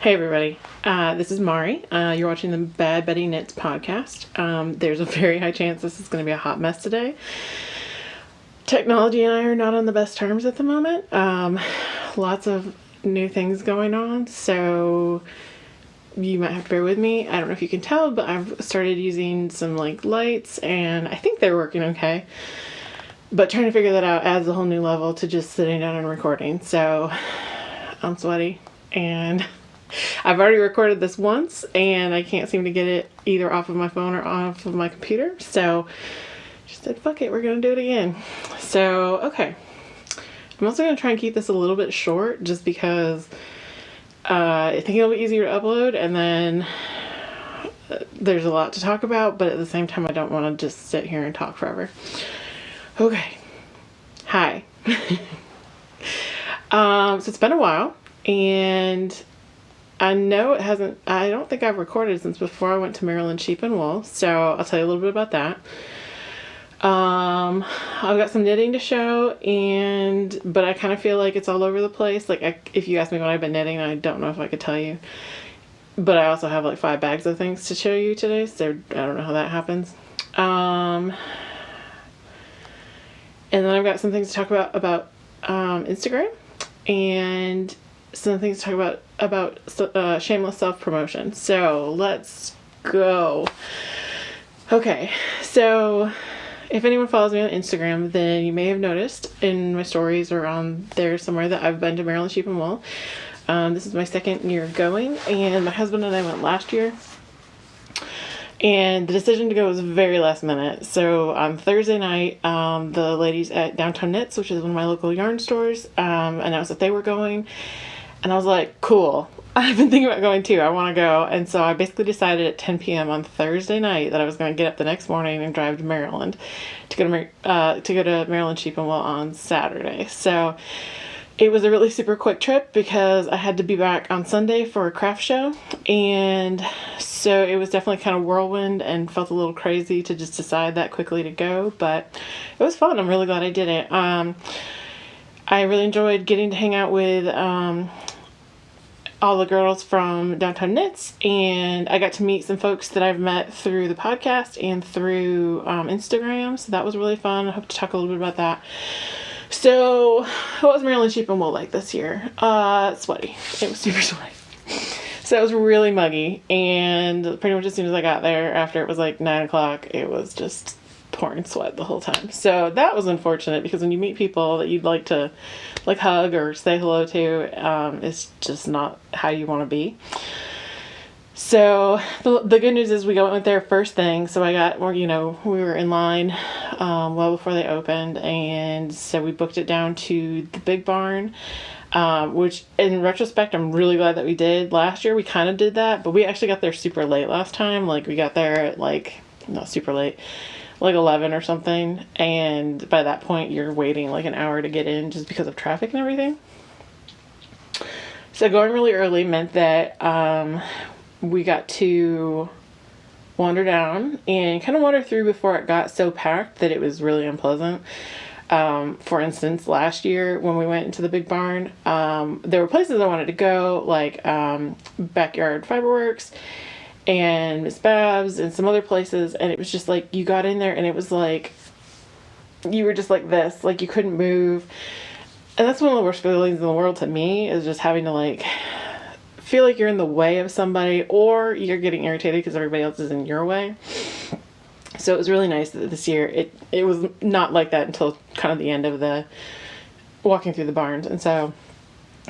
Hey everybody, this is Mari. You're watching the Bad Betty Knits podcast. There's a very high chance this is going to be a hot mess today. Technology and I are not on the best terms at the moment. Lots of new things going on, so you might have to bear with me. I don't know if you can tell, but I've started using some lights and I think they're working okay. But trying to figure that out adds a whole new level to just sitting down and recording. So I'm sweaty and I've already recorded this once and I can't seem to get it either off of my phone or off of my computer. So just said, fuck it, we're going to do it again. So, okay. I'm also going to try and keep this a little bit short just because I think it'll be easier to upload, and then there's a lot to talk about, but at the same time I don't want to just sit here and talk forever. Okay. Hi. So it's been a while, and I know I don't think I've recorded since before I went to Maryland Sheep and Wool, so I'll tell you a little bit about that. I've got some knitting to show, but I kind of feel like it's all over the place. If you ask me what I've been knitting, I don't know if I could tell you. But I also have 5 bags of things to show you today, so I don't know how that happens. And then I've got some things to talk about Instagram, and some things to talk about shameless self-promotion. So let's go. Okay, so if anyone follows me on Instagram, then you may have noticed in my stories or on there somewhere that I've been to Maryland Sheep and Wool. This is my second year going, and my husband and I went last year. And the decision to go was very last minute. So on Thursday night, the ladies at Downtown Knits, which is one of my local yarn stores, announced that they were going. And I was like, cool. I've been thinking about going too. I want to go. And so I basically decided at 10 p.m. on Thursday night that I was going to get up the next morning and drive to Maryland to go to Maryland Sheep and Wool on Saturday. So it was a really super quick trip because I had to be back on Sunday for a craft show. And so it was definitely kind of whirlwind and felt a little crazy to just decide that quickly to go. But it was fun. I'm really glad I did it. I really enjoyed getting to hang out with all the girls from Downtown Knits, and I got to meet some folks that I've met through the podcast and through Instagram, so that was really fun. I hope to talk a little bit about that. So, what was Maryland Sheep and Wool like this year? Sweaty. It was super sweaty. So it was really muggy, and pretty much as soon as I got there, after it was 9 o'clock, it was just pouring sweat the whole time. So that was unfortunate, because when you meet people that you'd like to hug or say hello to, it's just not how you want to be. So the good news is we went there first thing. So we were in line well before they opened, and so we booked it down to the big barn, which in retrospect I'm really glad that we did. Last year we kind of did that, but we actually got there super late last time. We got there at not super late, 11 or something, and by that point you're waiting an hour to get in just because of traffic and everything. So going really early meant that we got to wander down and kind of wander through before it got so packed that it was really unpleasant. For instance, last year when we went into the big barn, there were places I wanted to go, Backyard Fiberwerx and Miss Babs and some other places, and it was just you got in there and it was you were just this, you couldn't move. And that's one of the worst feelings in the world to me, is just having to feel like you're in the way of somebody, or you're getting irritated because everybody else is in your way. So it was really nice that this year it was not like that until kind of the end of the walking through the barns. And so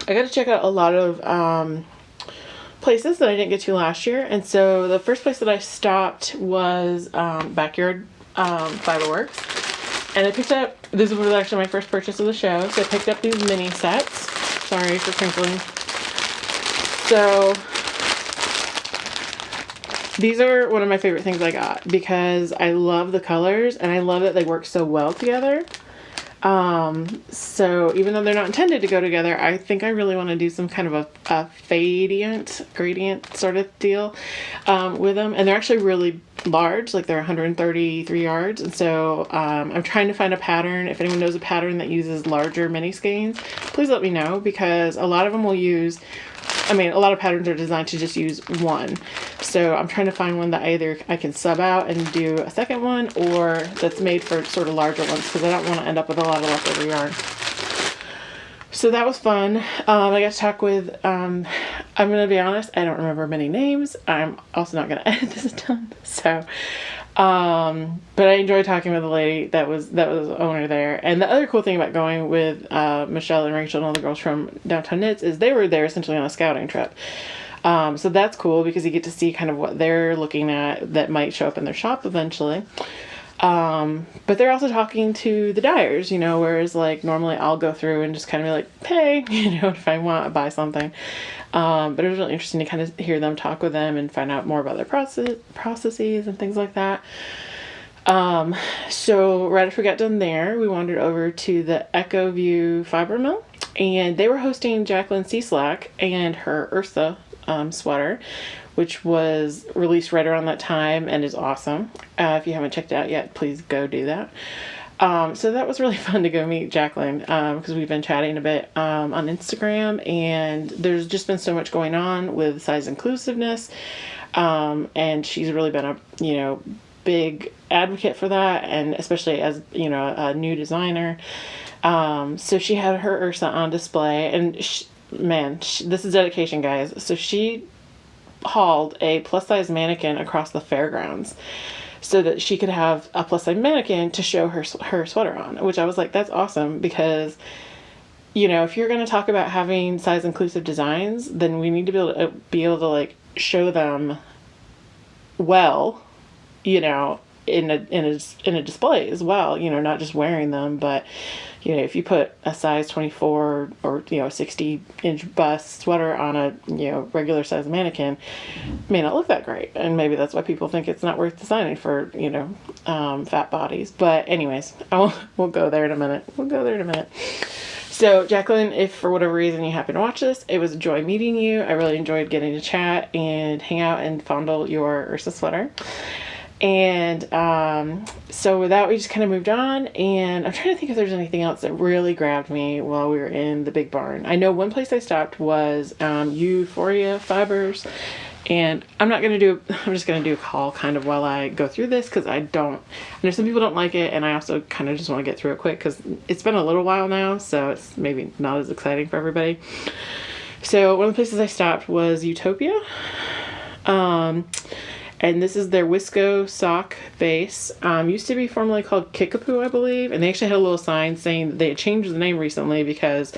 I got to check out a lot of places that I didn't get to last year. And so the first place that I stopped was Backyard Fiberwerx, and I picked up, this was actually my first purchase of the show, so I picked up these mini sets. Sorry for crinkling. So these are one of my favorite things I got, because I love the colors and I love that they work so well together. So even though they're not intended to go together, I think I really want to do some kind of a gradient sort of deal with them. And they're actually really large, they're 133 yards. And so I'm trying to find a pattern. If anyone knows a pattern that uses larger mini skeins, please let me know, because a lot of them will use I mean, a lot of patterns are designed to just use one. So I'm trying to find one that either I can sub out and do a second one, or that's made for sort of larger ones, because I don't want to end up with a lot of leftover yarn. So that was fun. I got to talk with, I'm going to be honest, I don't remember many names. I'm also not going to edit this done. So, but I enjoyed talking with the lady that was the owner there. And the other cool thing about going with Michelle and Rachel and all the girls from Downtown Knits is they were there essentially on a scouting trip. So that's cool because you get to see kind of what they're looking at that might show up in their shop eventually. But they're also talking to the dyers, you know, whereas like normally I'll go through and just kind of be like, hey, you know, if I want to buy something. But it was really interesting to kind of hear them talk with them and find out more about their processes and things like that. So right after we got done there, we wandered over to the Echo View Fiber Mill, and they were hosting Jacqueline Cieslak and her Ursa sweater, which was released right around that time and is awesome. If you haven't checked it out yet, please go do that. So that was really fun to go meet Jacqueline, because we've been chatting a bit on Instagram, and there's just been so much going on with size inclusiveness, and she's really been a, you know, big advocate for that, and especially as, you know, a new designer. So she had her Ursa on display, and this is dedication, guys. So she hauled a plus size mannequin across the fairgrounds so that she could have a plus size mannequin to show her sweater on, which I was like, that's awesome, because, you know, if you're going to talk about having size inclusive designs, then we need to be able to like show them well, you know, in a display as well, you know, not just wearing them, but, you know, if you put a size 24 or, you know, 60-inch bust sweater on a, you know, regular size mannequin, it may not look that great. And maybe that's why people think it's not worth designing for, you know, fat bodies. But anyways, we'll go there in a minute. So Jacqueline, if for whatever reason you happen to watch this, it was a joy meeting you. I really enjoyed getting to chat and hang out and fondle your Ursa sweater. And so with that, we just kind of moved on, and I'm trying to think if there's anything else that really grabbed me while we were in the big barn. I know one place I stopped was Utopia Fibers, and I'm just going to do a haul kind of while I go through this, because I know some people don't like it, and I also kind of just want to get through it quick because it's been a little while now, so it's maybe not as exciting for everybody. So one of the places I stopped was Utopia. And this is their Wisco sock base. Used to be formerly called Kickapoo, I believe. And they actually had a little sign saying that they had changed the name recently because,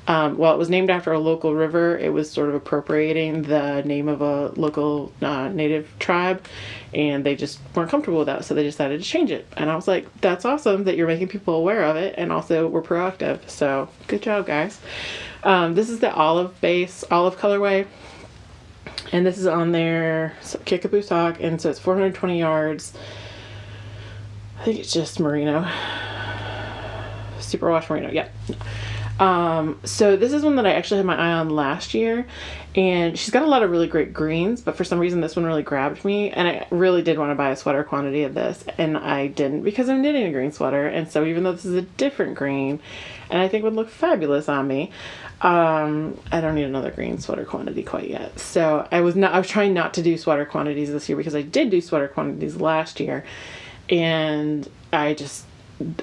while it was named after a local river, it was sort of appropriating the name of a local native tribe. And they just weren't comfortable with that, so they decided to change it. And I was like, that's awesome that you're making people aware of it. And also, we're proactive. So, good job, guys. This is the olive colorway. And this is on their Kickapoo sock, and so it's 420 yards. I think it's just merino. Superwash merino, yeah. So this is one that I actually had my eye on last year, and she's got a lot of really great greens, but for some reason this one really grabbed me, and I really did want to buy a sweater quantity of this, and I didn't because I'm knitting a green sweater, and so even though this is a different green, and I think would look fabulous on me, I don't need another green sweater quantity quite yet. So I was trying not to do sweater quantities this year because I did do sweater quantities last year, and I just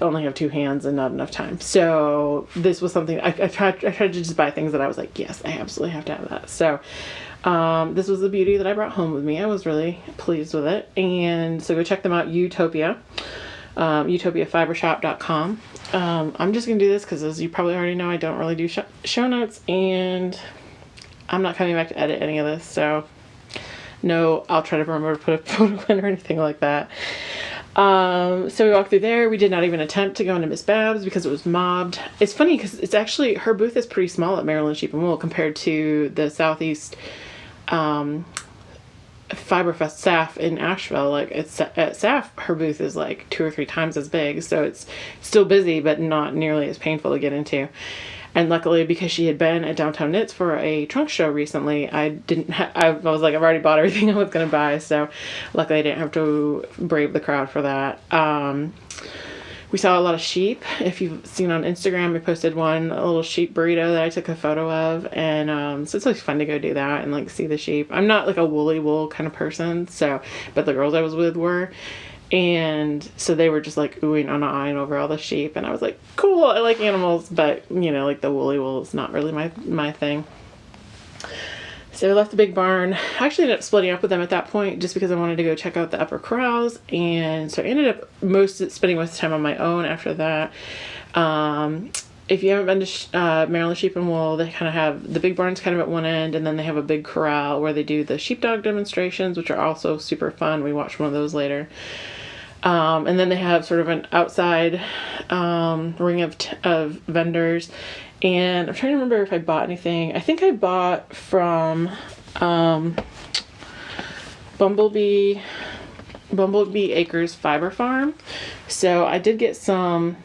only have two hands and not enough time. So this was something I tried to just buy things that I was like, yes, I absolutely have to have that. So this was the beauty that I brought home with me. I was really pleased with it. And so go check them out, Utopia. utopiafibershop.com. I'm just gonna do this because, as you probably already know, I don't really do show notes, and I'm not coming back to edit any of this, so no, I'll try to remember to put a photo in or anything like that. So we walked through there. We did not even attempt to go into Miss Babs because it was mobbed. It's funny because it's actually, her booth is pretty small at Maryland Sheep and Wool compared to the Southeast Fiberfest SAF in Asheville. Like, it's at SAF, her booth is like 2 or 3 times as big, so it's still busy but not nearly as painful to get into. And luckily, because she had been at Downtown Knits for a trunk show recently, I was like, I've already bought everything I was going to buy, so luckily I didn't have to brave the crowd for that. We saw a lot of sheep. If you've seen on Instagram, I posted a little sheep burrito that I took a photo of. And so it's like fun to go do that and like see the sheep. I'm not like a woolly wool kind of person, but the girls I was with were. And so they were just like oohing and eyeing over all the sheep. And I was like, cool, I like animals, but like the woolly wool is not really my thing. So I left the big barn. I actually ended up splitting up with them at that point just because I wanted to go check out the upper corrals. And so I ended up spending most of the time on my own after that. If you haven't been to Maryland Sheep and Wool, they kind of have the big barns kind of at one end, and then they have a big corral where they do the sheepdog demonstrations, which are also super fun. We watched one of those later. And then they have sort of an outside ring of vendors. And I'm trying to remember if I bought anything. I think I bought from Bumblebee Acres Fiber Farm. So I did get some.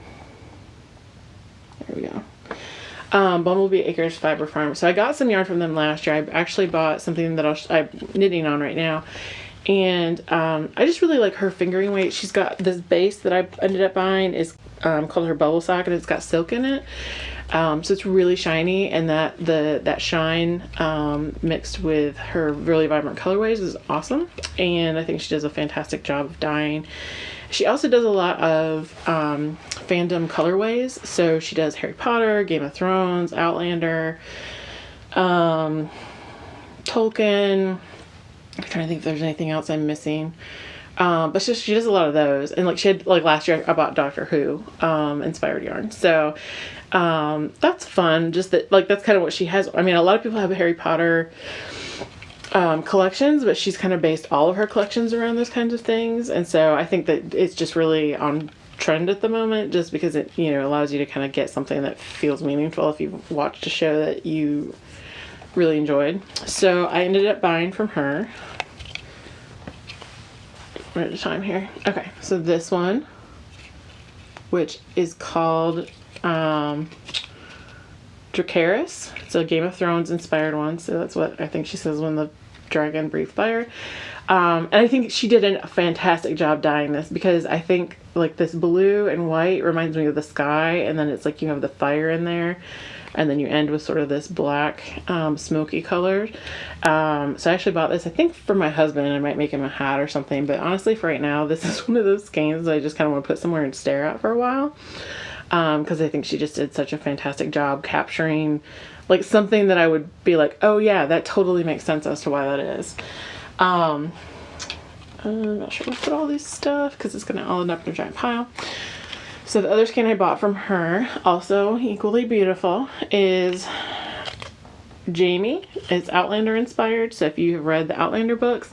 There we go. Bumblebee Acres Fiber Farm. So I got some yarn from them last year. I actually bought something that I'm knitting on right now. And I just really like her fingering weight. She's got this base that I ended up buying is called her bubble sock, and it's got silk in it. So it's really shiny, and that shine mixed with her really vibrant colorways is awesome. And I think she does a fantastic job of dyeing. She also does a lot of fandom colorways. So she does Harry Potter, Game of Thrones, Outlander, Tolkien. I'm trying to think if there's anything else I'm missing. But she does a lot of those. And she had last year I bought Doctor Who inspired yarn. So that's fun. Just that that's kind of what she has. I mean, a lot of people have Harry Potter collections, but she's kind of based all of her collections around those kinds of things. And so I think that it's just really on trend at the moment, just because it allows you to kind of get something that feels meaningful if you've watched a show that you really enjoyed. So I ended up buying from her. One at a time here. Okay, so this one, which is called Dracarys. It's a Game of Thrones inspired one, so that's what I think she says when the dragon breathed fire. And I think she did a fantastic job dyeing this, because I think this blue and white reminds me of the sky, and then it's you have the fire in there, and then you end with sort of this black smoky color. So I actually bought this, I think, for my husband. I might make him a hat or something, but honestly for right now, this is one of those skeins that I just kind of want to put somewhere and stare at for a while, because I think she just did such a fantastic job capturing something that I would be like, oh yeah, that totally makes sense as to why that is. I'm not sure where to put all this stuff because it's going to all end up in a giant pile. So the other skein I bought from her, also equally beautiful, is Jamie. It's Outlander inspired. So if you've read the Outlander books,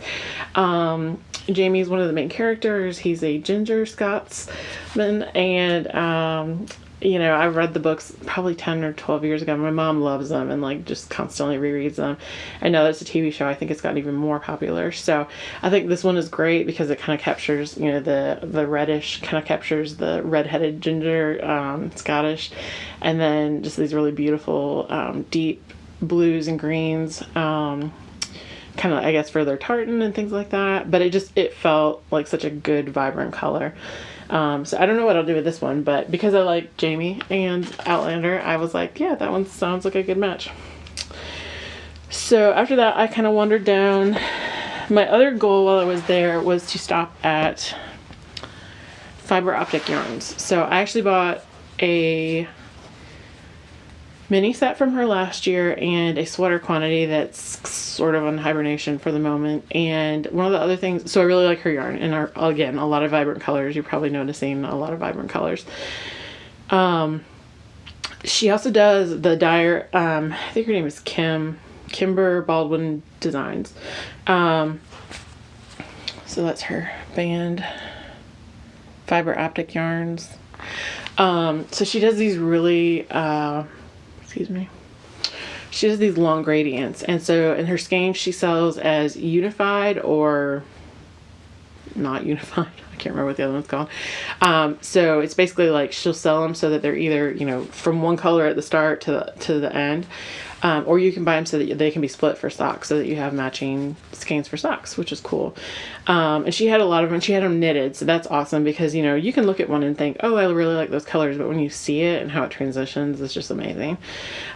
Jamie is one of the main characters. He's a ginger Scotsman, and I read the books probably 10 or 12 years ago. My mom loves them and just constantly rereads them. I know it's a TV show. I think it's gotten even more popular. So I think this one is great because it kind of captures, the reddish, kind of captures the redheaded ginger, Scottish, and then just these really beautiful, deep blues and greens, kind of, I guess, for their tartan and things like that. But it felt like such a good, vibrant color. So I don't know what I'll do with this one, but because I like Jamie and Outlander, I was like, yeah, that one sounds like a good match. So after that, I kind of wandered down. My other goal while I was there was to stop at Fiber Optic yarns. So I actually bought a mini set from her last year and a sweater quantity that's sort of on hibernation for the moment. And one of the other things, so I really like her yarn, and again, a lot of vibrant colors. You're probably noticing a lot of vibrant colors. She also does the Dyer, I think her name is Kimber Baldwin Designs. So that's her band, Fiber Optic yarns. So she does these really, she does these long gradients, and so in her skeins she sells as unified or not unified. I can't remember what the other one's called. So it's basically she'll sell them so that they're either from one color at the start to the end. Or you can buy them so that they can be split for socks, so that you have matching skeins for socks, which is cool. And she had a lot of them. She had them knitted, so that's awesome because, you know, you can look at one and think, oh, I really like those colors, but when you see it and how it transitions, it's just amazing.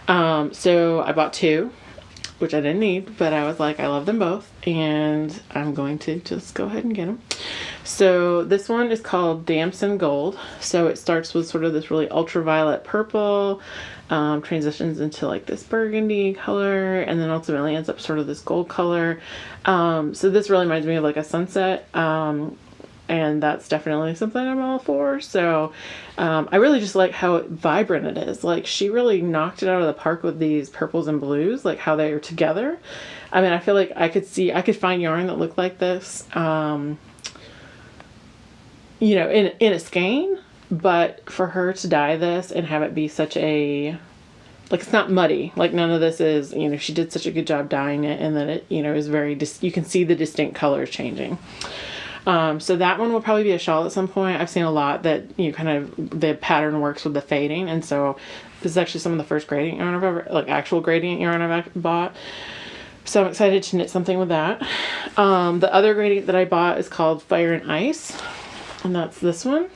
So I bought 2, which I didn't need, but I was like, I love them both, and I'm going to just go ahead and get them. So this one is called Damson Gold. So it starts with sort of this really ultraviolet purple, transitions into like this burgundy color, and then ultimately ends up sort of this gold color. So this really reminds me of like a sunset, and that's definitely something I'm all for. So I really just like how vibrant it is. Like, she really knocked it out of the park with these purples and blues, like how they are together. I mean, I feel like I could find yarn that looked like this, you know, in a skein, but for her to dye this and have it be such a, like, it's not muddy. Like, none of this is, you know, she did such a good job dyeing it, and then it, you know, is very, you can see the distinct colors changing. So that one will probably be a shawl at some point. I've seen a lot that, you know, kind of the pattern works with the fading. And so this is actually some of the first gradient yarn I've ever, like actual gradient yarn I've bought. So I'm excited to knit something with that. The other gradient that I bought is called Fire and Ice, and that's this one.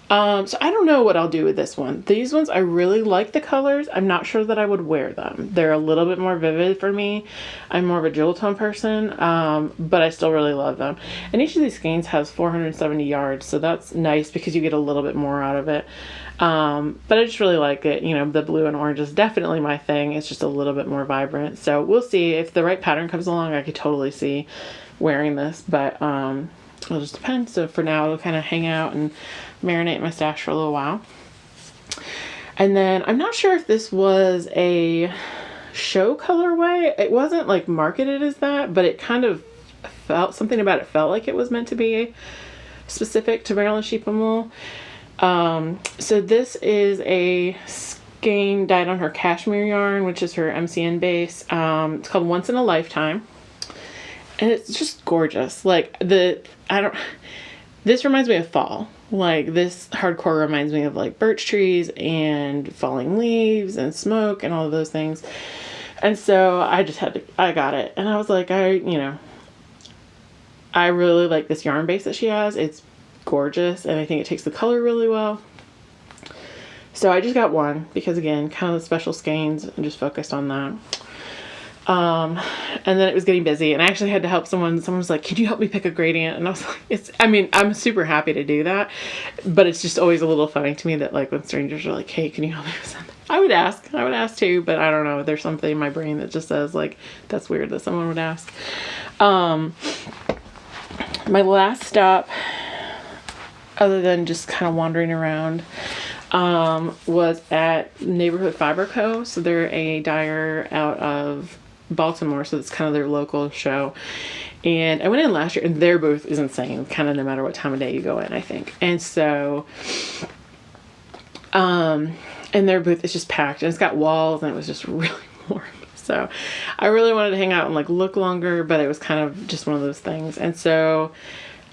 So I don't know what I'll do with this one. These ones, I really like the colors. I'm not sure that I would wear them. They're a little bit more vivid for me. I'm more of a jewel tone person, but I still really love them. And each of these skeins has 470 yards, so that's nice because you get a little bit more out of it. But I just really like it. You know, the blue and orange is definitely my thing. It's just a little bit more vibrant. So we'll see. If the right pattern comes along, I could totally see wearing this, but it'll just depend. So for now, it'll kind of hang out and marinate in my stash for a little while. And then I'm not sure if this was a show colorway. It wasn't like marketed as that, but it kind of felt, something about it felt like it was meant to be specific to Maryland Sheep and Wool. So this is a skein dyed on her cashmere yarn, which is her MCN base. It's called Once in a Lifetime, and it's just gorgeous. Like, this reminds me of fall. Like, this hardcore reminds me of like birch trees and falling leaves and smoke and all of those things. And so I got it. And I was like, I really like this yarn base that she has. It's gorgeous, and I think it takes the color really well. So I just got one because, again, kind of the special skeins, and just focused on that. And then it was getting busy, and I actually had to help someone. Someone was like, can you help me pick a gradient? And I was like, I'm super happy to do that, but it's just always a little funny to me that, like, when strangers are like, hey, can you help me with something? I would ask too, but I don't know. There's something in my brain that just says, like, that's weird that someone would ask. My last stop, other than just kind of wandering around, was at Neighborhood Fiber Co. So they're a dyer out of Baltimore, so it's kind of their local show. And I went in last year, and their booth is insane, kind of no matter what time of day you go in, I think. And so, and their booth is just packed, and it's got walls, and it was just really warm. So I really wanted to hang out and like look longer, but it was kind of just one of those things. And so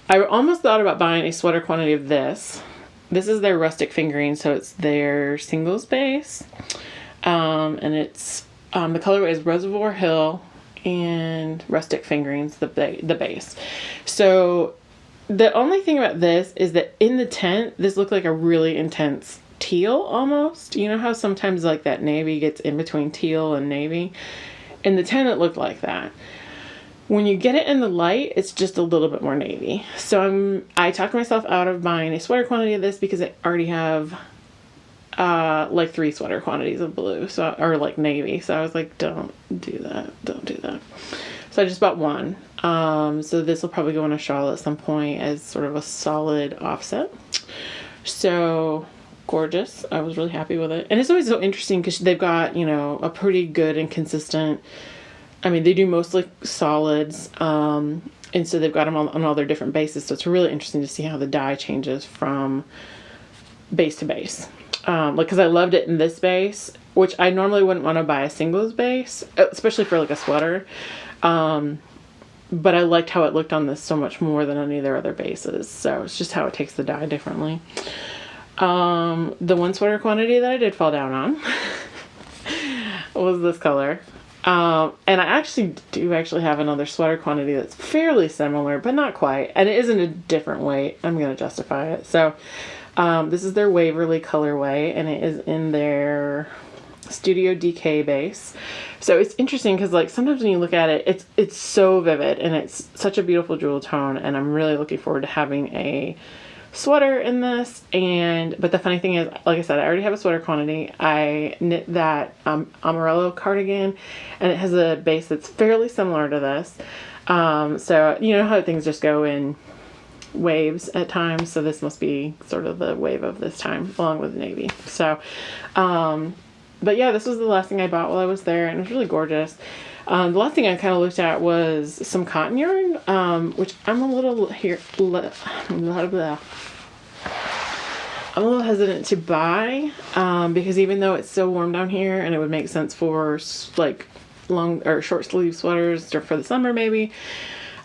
I almost thought about buying a sweater quantity of this. This is their rustic fingering, so it's their singles base. And it's, the colorway is Reservoir Hill and rustic fingerings, the base. So the only thing about this is that in the tent, this looked like a really intense teal almost. You know how sometimes like that navy gets in between teal and navy? In the tent, it looked like that. When you get it in the light, it's just a little bit more navy. So I talked myself out of buying a sweater quantity of this because I already have like 3 sweater quantities of blue, so, or like navy. So I was like, don't do that. So I just bought one. So this will probably go in a shawl at some point as sort of a solid offset. So gorgeous. I was really happy with it. And it's always so interesting because they've got, you know, a pretty good and consistent, I mean, they do mostly solids, and so they've got them on all their different bases. So it's really interesting to see how the dye changes from base to base. Like, because I loved it in this base, which I normally wouldn't want to buy a singles base, especially for like a sweater. But I liked how it looked on this so much more than any of their other bases. So it's just how it takes the dye differently. The one sweater quantity that I did fall down on was this color. And I actually do have another sweater quantity that's fairly similar, but not quite. And it is in a different weight. I'm going to justify it. So, this is their Waverly colorway, and it is in their Studio DK base. So it's interesting because like sometimes when you look at it, it's so vivid and it's such a beautiful jewel tone, and I'm really looking forward to having a sweater in this. But the funny thing is, like I said, I already have a sweater quantity. I knit that Amarello cardigan, and it has a base that's fairly similar to this. So you know how things just go in waves at times, so this must be sort of the wave of this time along with navy. So but yeah, this was the last thing I bought while I was there, and it was really gorgeous. The last thing I kind of looked at was some cotton yarn, which I'm a little hesitant to buy, because even though it's so warm down here and it would make sense for like long or short sleeve sweaters or for the summer maybe,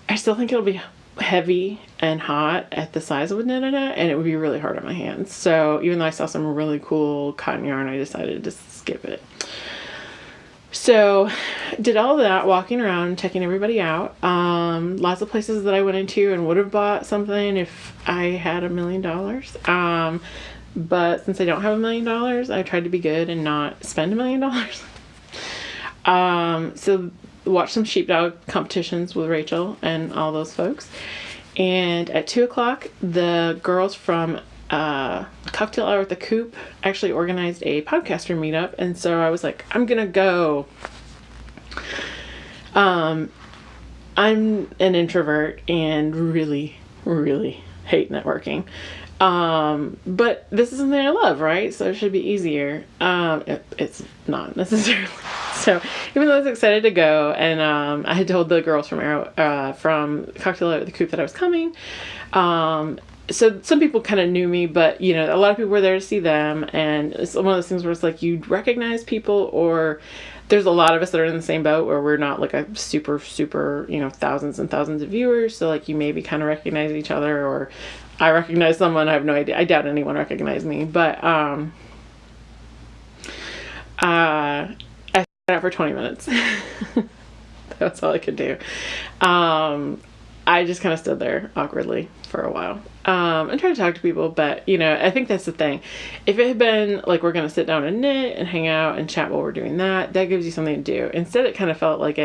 I still think it'll be heavy and hot at the size of a knitted, and it would be really hard on my hands. So even though I saw some really cool cotton yarn, I decided to skip it. So did all of that, walking around, checking everybody out. Lots of places that I went into and would have bought something if I had $1 million. But since I don't have $1 million, I tried to be good and not spend $1 million. So watched some sheepdog competitions with Rachel and all those folks. And at 2:00, the girls from Cocktail Hour at the Coop actually organized a podcaster meetup, and so I was like, I'm gonna go. I'm an introvert and really hate networking, but this is something I love, right? So it should be easier. It's not necessarily. So even though I was excited to go, and I had told the girls from Cocktail Hour at the Coop that I was coming. So some people kind of knew me, but you know, a lot of people were there to see them, and it's one of those things where it's like you recognize people, or there's a lot of us that are in the same boat where we're not like a super, you know, thousands and thousands of viewers. So like you maybe kind of recognize each other, or I recognize someone. I have no idea. I doubt anyone recognized me, but I sat out for 20 minutes. That's all I could do. I just kind of stood there awkwardly for a while. And tried to talk to people, but you know, I think that's the thing. If it had been like, we're going to sit down and knit and hang out and chat while we're doing that, that gives you something to do. Instead, it kind of felt like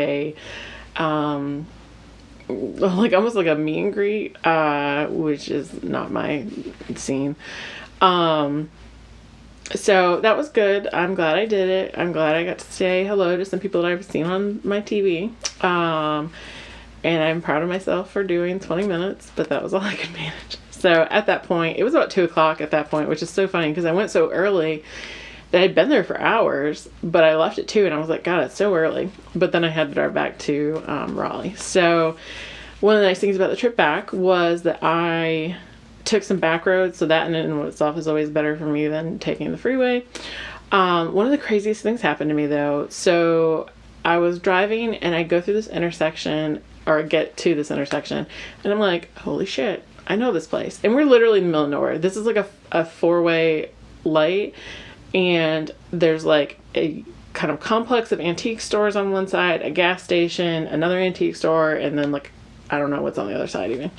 like almost like a meet and greet, which is not my scene. So that was good. I'm glad I did it. I'm glad I got to say hello to some people that I've seen on my TV. And I'm proud of myself for doing 20 minutes, but that was all I could manage. So at that point, it was about 2:00 at that point, which is so funny because I went so early that I'd been there for hours, but I left at 2 and I was like, God, it's so early. But then I had to drive back to Raleigh. So one of the nice things about the trip back was that I took some back roads. So that in and of itself is always better for me than taking the freeway. One of the craziest things happened to me though. So I was driving and I go through this intersection, or get to this intersection, and I'm like, holy shit, I know this place. And we're literally in the middle of nowhere. This is like a four-way light, and there's like a kind of complex of antique stores on one side, a gas station, another antique store, and then like, I don't know what's on the other side even.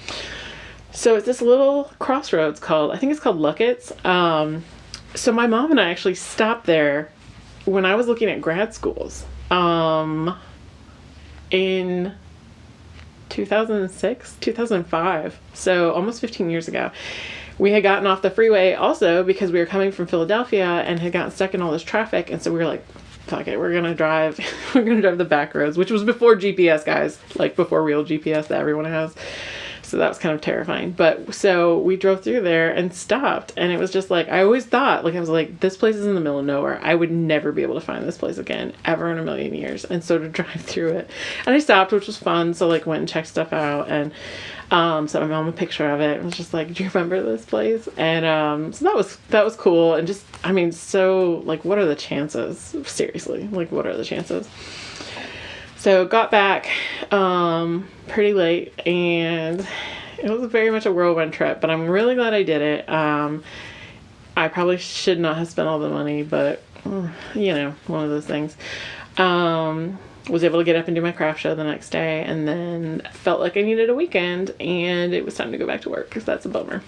So it's this little crossroads I think it's called Luckett's. So my mom and I actually stopped there when I was looking at grad schools, in 2006, 2005. So almost 15 years ago. We had gotten off the freeway also because we were coming from Philadelphia and had gotten stuck in all this traffic. And so we were like, fuck it, we're going to drive the back roads, which was before GPS, guys, like before real GPS that everyone has. So that was kind of terrifying. But so we drove through there and stopped. And it was just like, I always thought, like, I was like, this place is in the middle of nowhere. I would never be able to find this place again, ever in a million years. And so to drive through it. And I stopped, which was fun. So like went and checked stuff out. And sent my mom a picture of it. And was just like, do you remember this place? And so that was cool. And just, I mean, so like, what are the chances? Seriously, like, what are the chances? So got back pretty late, and it was very much a whirlwind trip, but I'm really glad I did it. I probably should not have spent all the money, but you know, one of those things. Was able to get up and do my craft show the next day, and then felt like I needed a weekend, and it was time to go back to work because that's a bummer.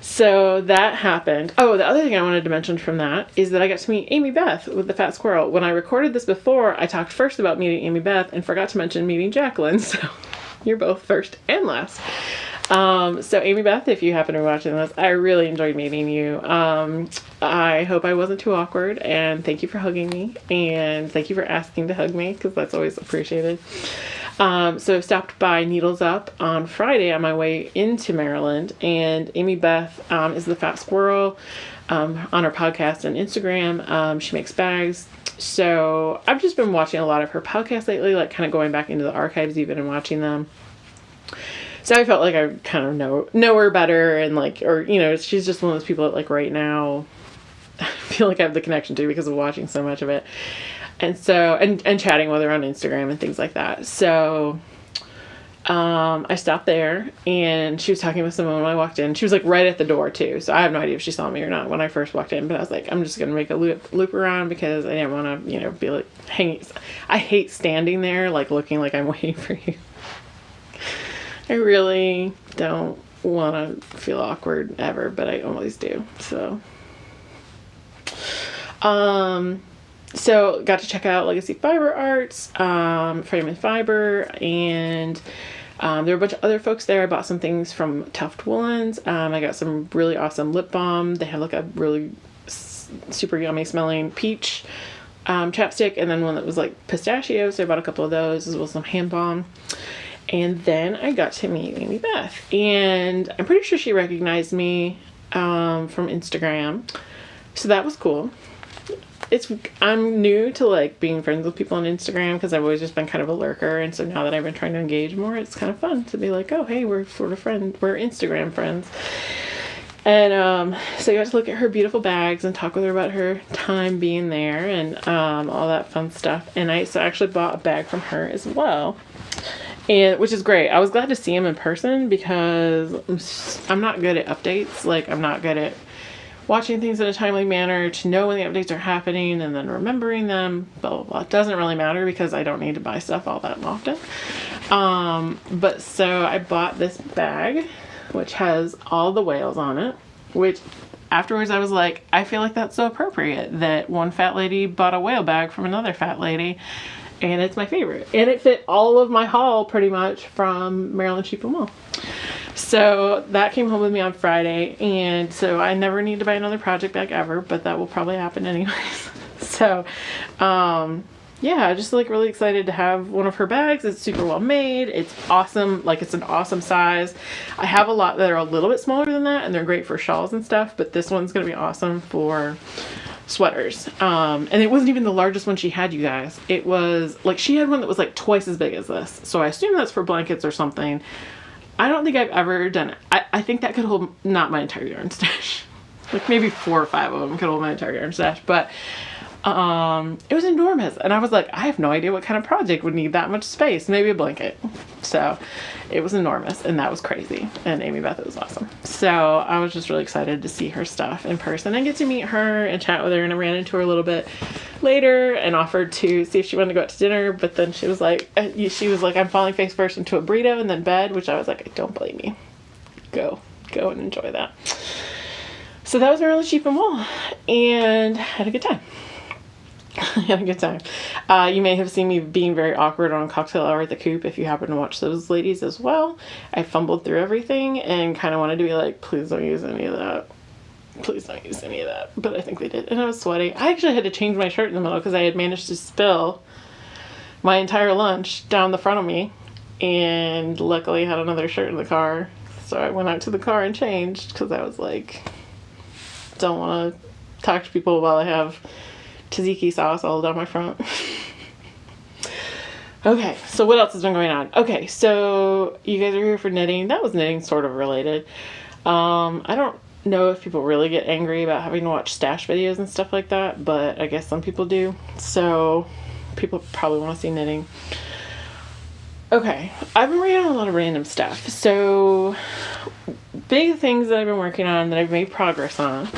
So that happened. Oh, the other thing I wanted to mention from that is that I got to meet Amy Beth with the Fat Squirrel. When I recorded this before, I talked first about meeting Amy Beth and forgot to mention meeting Jacqueline. So you're both first and last. So Amy Beth, if you happen to be watching this, I really enjoyed meeting you. I hope I wasn't too awkward, and thank you for hugging me, and thank you for asking to hug me, because that's always appreciated. So I stopped by Needles Up on Friday on my way into Maryland, and Amy Beth is the Fat Squirrel on her podcast and Instagram. She makes bags. So I've just been watching a lot of her podcasts lately, like kind of going back into the archives even and watching them. So I felt like I kind of know her better, and like, or, you know, she's just one of those people that like right now I feel like I have the connection to because of watching so much of it. And so, and chatting with her on Instagram and things like that. So, I stopped there, and she was talking with someone when I walked in. She was like right at the door too. So I have no idea if she saw me or not when I first walked in, but I was like, I'm just going to make a loop around because I didn't want to, you know, be like hanging. I hate standing there, like looking like I'm waiting for you. I really don't want to feel awkward ever, but I always do. So got to check out Legacy Fiber Arts, Frame and Fiber, and there were a bunch of other folks there. I bought some things from Tuft Woolens. I got some really awesome lip balm. They had like a really super yummy smelling peach chapstick, and then one that was like pistachio, so I bought a couple of those, as well as some hand balm. And then I got to meet Amy Beth, and I'm pretty sure she recognized me from Instagram, so that was cool. I'm new to like being friends with people on Instagram because I've always just been kind of a lurker, and so now that I've been trying to engage more, it's kind of fun to be like, oh hey, we're sort of friends, we're Instagram friends. And so I got to look at her beautiful bags and talk with her about her time being there and all that fun stuff. And I actually bought a bag from her as well, and which is great. I was glad to see him in person because I'm not good at updates. Like, I'm not good at watching things in a timely manner to know when the updates are happening and then remembering them, blah, blah, blah. It doesn't really matter because I don't need to buy stuff all that often. But so I bought this bag, which has all the whales on it, which afterwards I was like, I feel like that's so appropriate that one fat lady bought a whale bag from another fat lady, and it's my favorite. And it fit all of my haul pretty much from Maryland Sheep and Wool. So that came home with me on Friday, and so I never need to buy another project bag ever, but that will probably happen anyways. So, yeah, just like really excited to have one of her bags. It's super well made. It's awesome. Like, it's an awesome size. I have a lot that are a little bit smaller than that, and they're great for shawls and stuff, but this one's going to be awesome for sweaters. And it wasn't even the largest one she had, you guys. It was like, she had one that was like twice as big as this. So I assume that's for blankets or something. I don't think I've ever done it. I think that could hold not my entire yarn stash. Like maybe 4 or 5 of them could hold my entire yarn stash, but it was enormous. And I was like, I have no idea what kind of project would need that much space. Maybe a blanket. So it was enormous, and that was crazy. And Amy Beth, it was awesome. So I was just really excited to see her stuff in person and get to meet her and chat with her. And I ran into her a little bit later and offered to see if she wanted to go out to dinner, but then she was like, I'm falling face first into a burrito and then bed, which I was like, I don't blame you. Go and enjoy that. So that was Maryland Sheep and Wool, and had a good time. Had a good time. You may have seen me being very awkward on Cocktail Hour at the Coop if you happen to watch those ladies as well. I fumbled through everything and kind of wanted to be like, please don't use any of that. Please don't use any of that. But I think they did. And I was sweaty. I actually had to change my shirt in the middle because I had managed to spill my entire lunch down the front of me. And luckily I had another shirt in the car. So I went out to the car and changed because I was like, don't want to talk to people while I have tzatziki sauce all down my front. Okay, so what else has been going on? Okay, so you guys are here for knitting. That was knitting sort of related. I don't know if people really get angry about having to watch stash videos and stuff like that, but I guess some people do. So people probably want to see knitting. Okay, I've been working on a lot of random stuff. So big things that I've been working on that I've made progress on.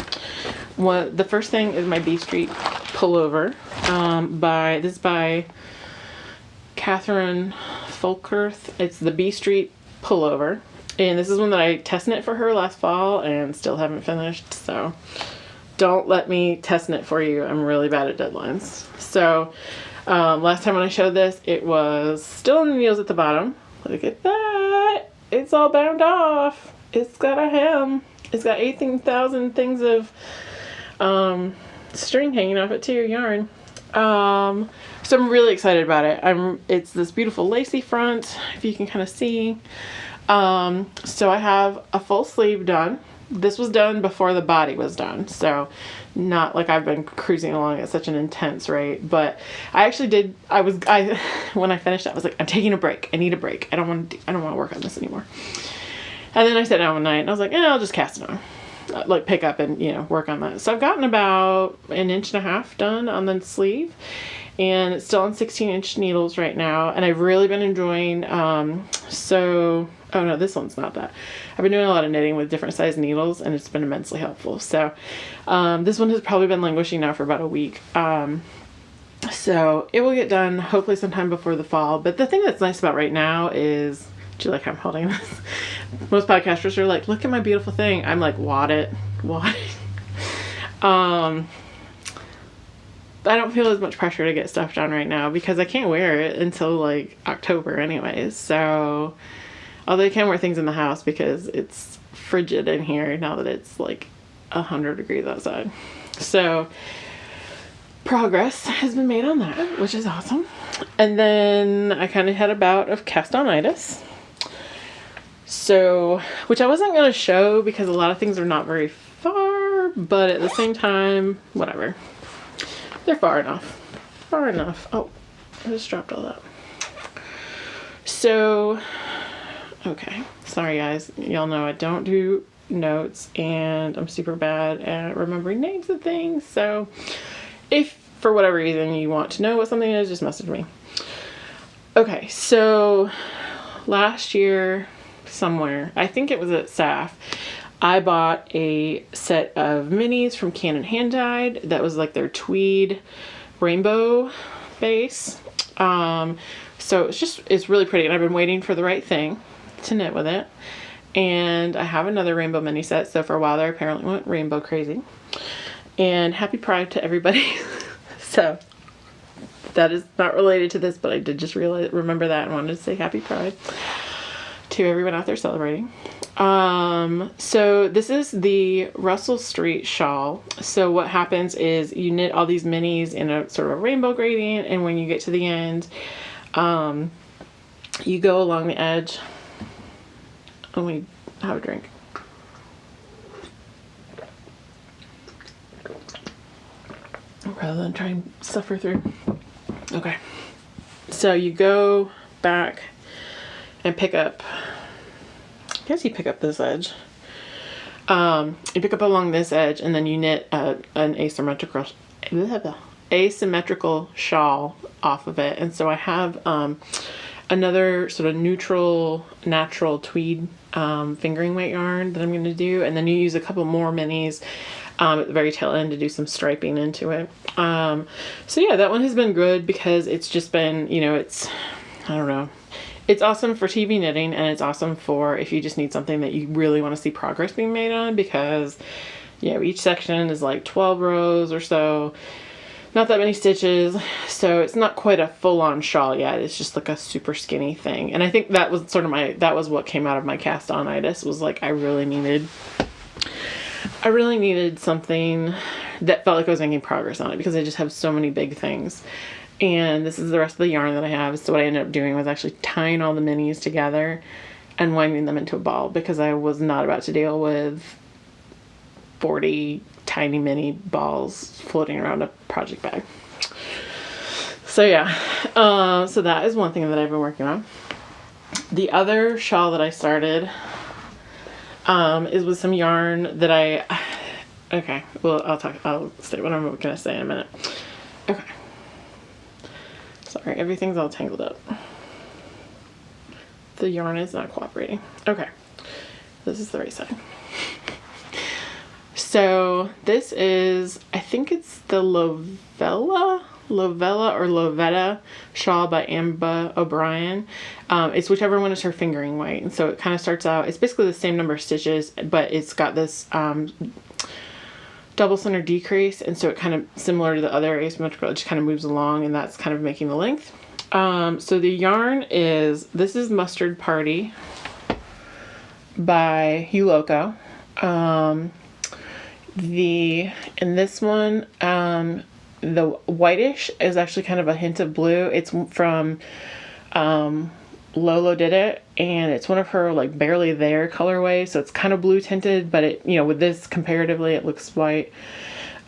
The first thing is my B Street Pullover. this is by Catherine Folkerth. It's the B Street Pullover. And this is one that I test knit for her last fall and still haven't finished. So don't let me test knit for you. I'm really bad at deadlines. So last time when I showed this, it was still on the needles at the bottom. Look at that. It's all bound off. It's got a hem. It's got 18,000 things of string hanging off it too, yarn. So I'm really excited about it. It's this beautiful lacy front, if you can kind of see. So I have a full sleeve done. This was done before the body was done, so not like I've been cruising along at such an intense rate, but I actually did. When I finished, I was like, I'm taking a break. I need a break. I don't want to work on this anymore. And then I sat down one night and I was like, I'll just cast it on, like pick up and work on that. So I've gotten about 1.5 inches done on the sleeve, and it's still on 16-inch needles right now. And I've really been enjoying. Oh no, this one's not that. I've been doing a lot of knitting with different size needles, and it's been immensely helpful. So this one has probably been languishing now for about a week. So it will get done hopefully sometime before the fall. But the thing that's nice about right now is, do you like how I'm holding this? Most podcasters are like, look at my beautiful thing. I'm like, wad it. I don't feel as much pressure to get stuff done right now because I can't wear it until like October anyways. So, although I can wear things in the house because it's frigid in here now that it's like 100 degrees outside. So progress has been made on that, which is awesome. And then I kind of had a bout of cast-on-itis. So, which I wasn't going to show because a lot of things are not very far, but at the same time, whatever. They're far enough. Far enough. Oh, I just dropped all that. So, okay. Sorry guys. Y'all know I don't do notes and I'm super bad at remembering names of things. So, if for whatever reason you want to know what something is, just message me. Okay, so last year somewhere, I think it was at SAF, I bought a set of minis from Canon Hand Dyed that was like their tweed rainbow base. So it's really pretty, and I've been waiting for the right thing to knit with it. And I have another rainbow mini set, so for a while there I apparently went rainbow crazy. And happy Pride to everybody. So that is not related to this, but I did just remember that and wanted to say happy Pride to everyone out there celebrating. So this is the Russell Street shawl. So what happens is you knit all these minis in a sort of a rainbow gradient, and when you get to the end, you go along the edge. Let me have a drink. Rather than try and suffer through. Okay. So you go back and pick up, I guess you pick up this edge. You pick up along this edge, and then you knit an asymmetrical shawl off of it. And so I have another sort of neutral, natural tweed fingering weight yarn that I'm going to do. And then you use a couple more minis at the very tail end to do some striping into it. So yeah, that one has been good because it's just been, I don't know. It's awesome for TV knitting, and it's awesome for if you just need something that you really want to see progress being made on, because, each section is like 12 rows or so. Not that many stitches, so it's not quite a full-on shawl yet. It's just like a super skinny thing. And I think that was that was what came out of my cast-on-itis, was like I really needed something that felt like I was making progress on it, because I just have so many big things. And this is the rest of the yarn that I have. So what I ended up doing was actually tying all the minis together and winding them into a ball, because I was not about to deal with 40 tiny mini balls floating around a project bag. So yeah, so that is one thing that I've been working on. The other shawl that I started is with some yarn that okay, well, I'll say what I'm going to say in a minute. Okay. Sorry, everything's all tangled up. The yarn is not cooperating. Okay, this is the right side. So this is, I think it's the Lovella Lovella or Lovetta shawl by Amba O'Brien. It's whichever one is her fingering weight. And so it kind of starts out, it's basically the same number of stitches, but it's got this double center decrease. And so it kind of similar to the other asymmetrical, it just kind of moves along, and that's kind of making the length. So the yarn this is Mustard Party by Huloko. In this one, the whitish is actually kind of a hint of blue. It's from Lolo Did It, and it's one of her like Barely There colorways, so it's kind of blue tinted, but it, with this comparatively it looks white.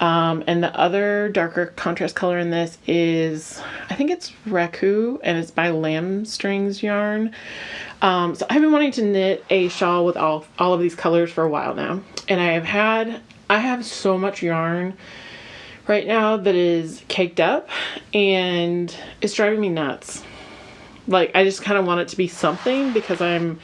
And the other darker contrast color in this is, I think it's Raku, and it's by Lamb Strings yarn. So I've been wanting to knit a shawl with all of these colors for a while now, and I have so much yarn right now that is caked up, and it's driving me nuts. Like, I just kind of want it to be something, because I'm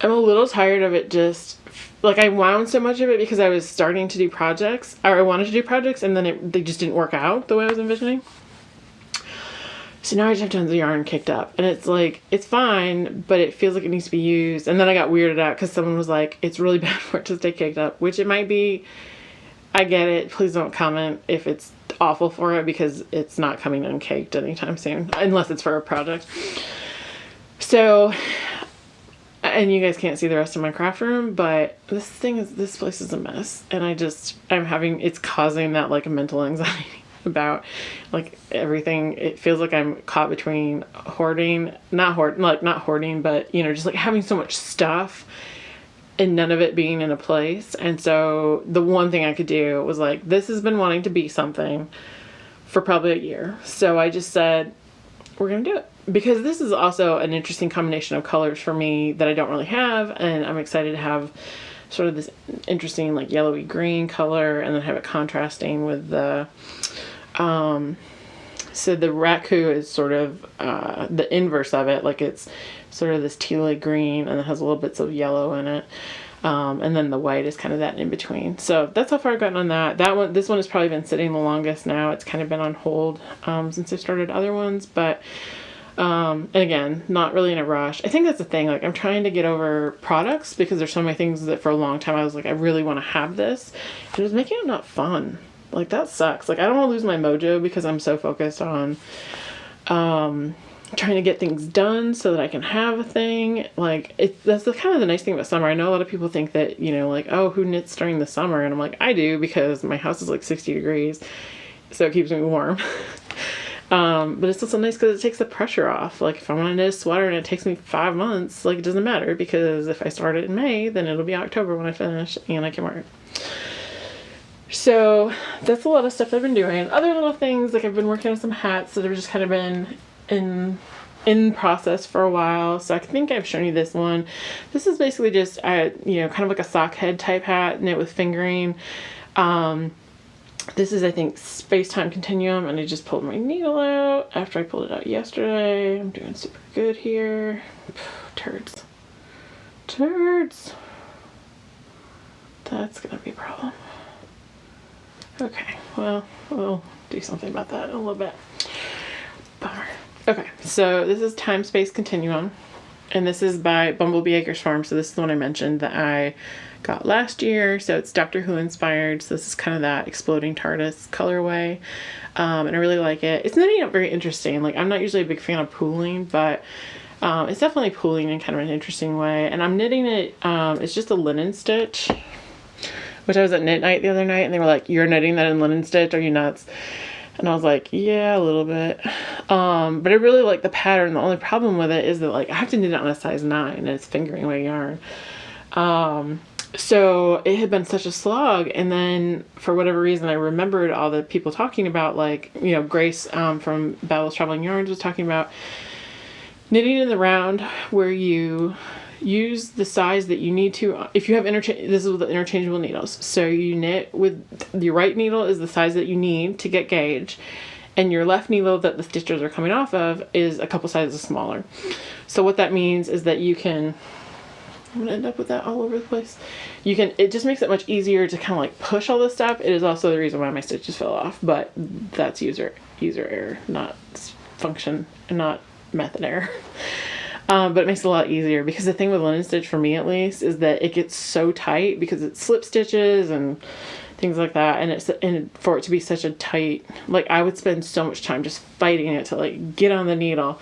a little tired of it. Just like, I wound so much of it because I was starting to do projects, or I wanted to do projects, and then they just didn't work out the way I was envisioning. So now I just have tons of yarn kicked up, and it's like, it's fine, but it feels like it needs to be used. And then I got weirded out because someone was like, it's really bad for it to stay caked up, which it might be. I get it. Please don't comment if it's awful for it, because it's not coming uncaked anytime soon, unless it's for a project. So, and you guys can't see the rest of my craft room, but this place is a mess, and it's causing that like mental anxiety about like everything. It feels like I'm caught between not hoarding, but just like having so much stuff and none of it being in a place. And so the one thing I could do was like, this has been wanting to be something for probably a year. So I just said, we're going to do it, because this is also an interesting combination of colors for me that I don't really have. And I'm excited to have sort of this interesting like yellowy green color, and then have it contrasting with the, so the Raku is sort of the inverse of it. Like, it's sort of this tealy green, and it has a little bits of yellow in it. And then the white is kind of that in between. So that's how far I've gotten on that. This one has probably been sitting the longest now. It's kind of been on hold since I started other ones. But, and again, not really in a rush. I think that's the thing. Like, I'm trying to get over products, because there's so many things that for a long time I was like, I really want to have this. And it was making it not fun. Like, that sucks. Like, I don't want to lose my mojo because I'm so focused on trying to get things done so that I can have a thing. Like, that's kind of the nice thing about summer. I know a lot of people think that, like, oh, who knits during the summer? And I'm like, I do, because my house is like 60 degrees, so it keeps me warm. But it's also nice because it takes the pressure off. Like, if I want to knit a sweater and it takes me 5 months, like, it doesn't matter, because if I start it in May, then it'll be October when I finish, and I can wear it. So that's a lot of stuff I've been doing. Other little things, like I've been working on some hats that have just kind of been in process for a while. So I think I've shown you this one. This is basically just kind of like a sock head type hat, knit with fingering. This is, I think, Space-Time Continuum, and I just pulled my needle out after I pulled it out yesterday. I'm doing super good here. Turds. That's gonna be a problem. Okay, well, we'll do something about that in a little bit. Bummer. Okay, so this is Timespace Continuum, and this is by Bumblebee Acres Farm. So this is the one I mentioned that I got last year. So it's Doctor Who inspired. So this is kind of that exploding TARDIS colorway, and I really like it. It's knitting up very interesting. Like, I'm not usually a big fan of pooling, but it's definitely pooling in kind of an interesting way. And I'm knitting it, it's just a linen stitch, which I was at knit night the other night, and they were like, "You're knitting that in linen stitch? Are you nuts?" And I was like, yeah, a little bit. But I really like the pattern. The only problem with it is that, like, I have to knit it on a size 9, and it's fingering weight yarn. So it had been such a slog, and then for whatever reason I remembered all the people talking about, like, Grace from Babel's Traveling Yarns was talking about knitting in the round, where you use the size that you need to. If you have this is with the interchangeable needles, so you knit with your right needle is the size that you need to get gauge, and your left needle that the stitches are coming off of is a couple sizes smaller. So what that means is that you can I'm gonna end up with that all over the place. It just makes it much easier to kind of like push all this stuff. It is also the reason why my stitches fell off, but that's user error, not function, and not method error. But it makes it a lot easier, because the thing with linen stitch, for me at least, is that it gets so tight because it's slip stitches and things like that, and for it to be such a tight, like, I would spend so much time just fighting it to like get on the needle.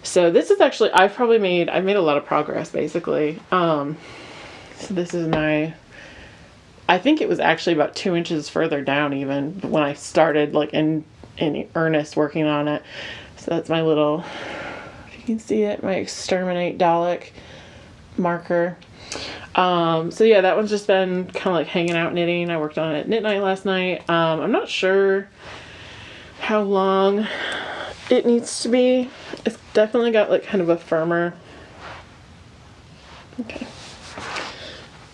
So this is actually, I've made a lot of progress, basically. So this is I think it was actually about 2 inches further down even when I started like in earnest working on it. So that's my little, if you can see it, my Exterminate Dalek marker. So yeah, that one's just been kind of like hanging out knitting. I worked on it at knit night last night. I'm not sure how long it needs to be. It's definitely got like kind of a firmer, okay,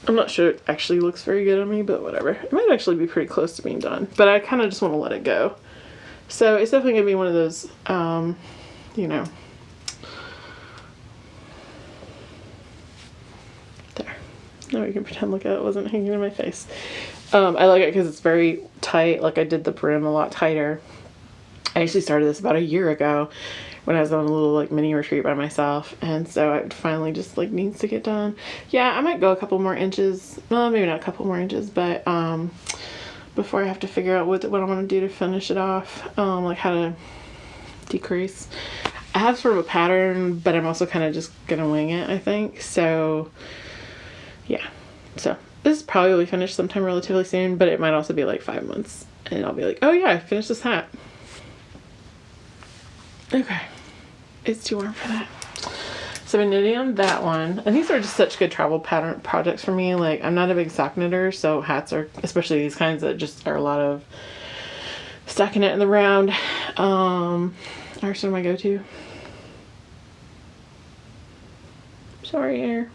I'm not sure it actually looks very good on me, but whatever. It might actually be pretty close to being done, but I kind of just want to let it go. So it's definitely gonna be one of those, you know, there. Now we can pretend like it wasn't hanging in my face. I like it because it's very tight. Like, I did the brim a lot tighter. I actually started this about a year ago when I was on a little like mini retreat by myself, and so it finally just like needs to get done. Yeah, I might go a couple more inches. Well, maybe not a couple more inches, but before I have to figure out what I want to do to finish it off, like how to decrease. I have sort of a pattern, but I'm also kind of just gonna wing it, I think. So yeah, so this is probably finished sometime relatively soon, but it might also be like 5 months, and I'll be like, oh yeah, I finished this hat. Okay, it's too warm for that. So I've been knitting on that one, and these are just such good travel pattern projects for me. Like, I'm not a big sock knitter, so hats are, especially these kinds that just are a lot of stockinette in the round, are sort of my go-to. Sorry, air.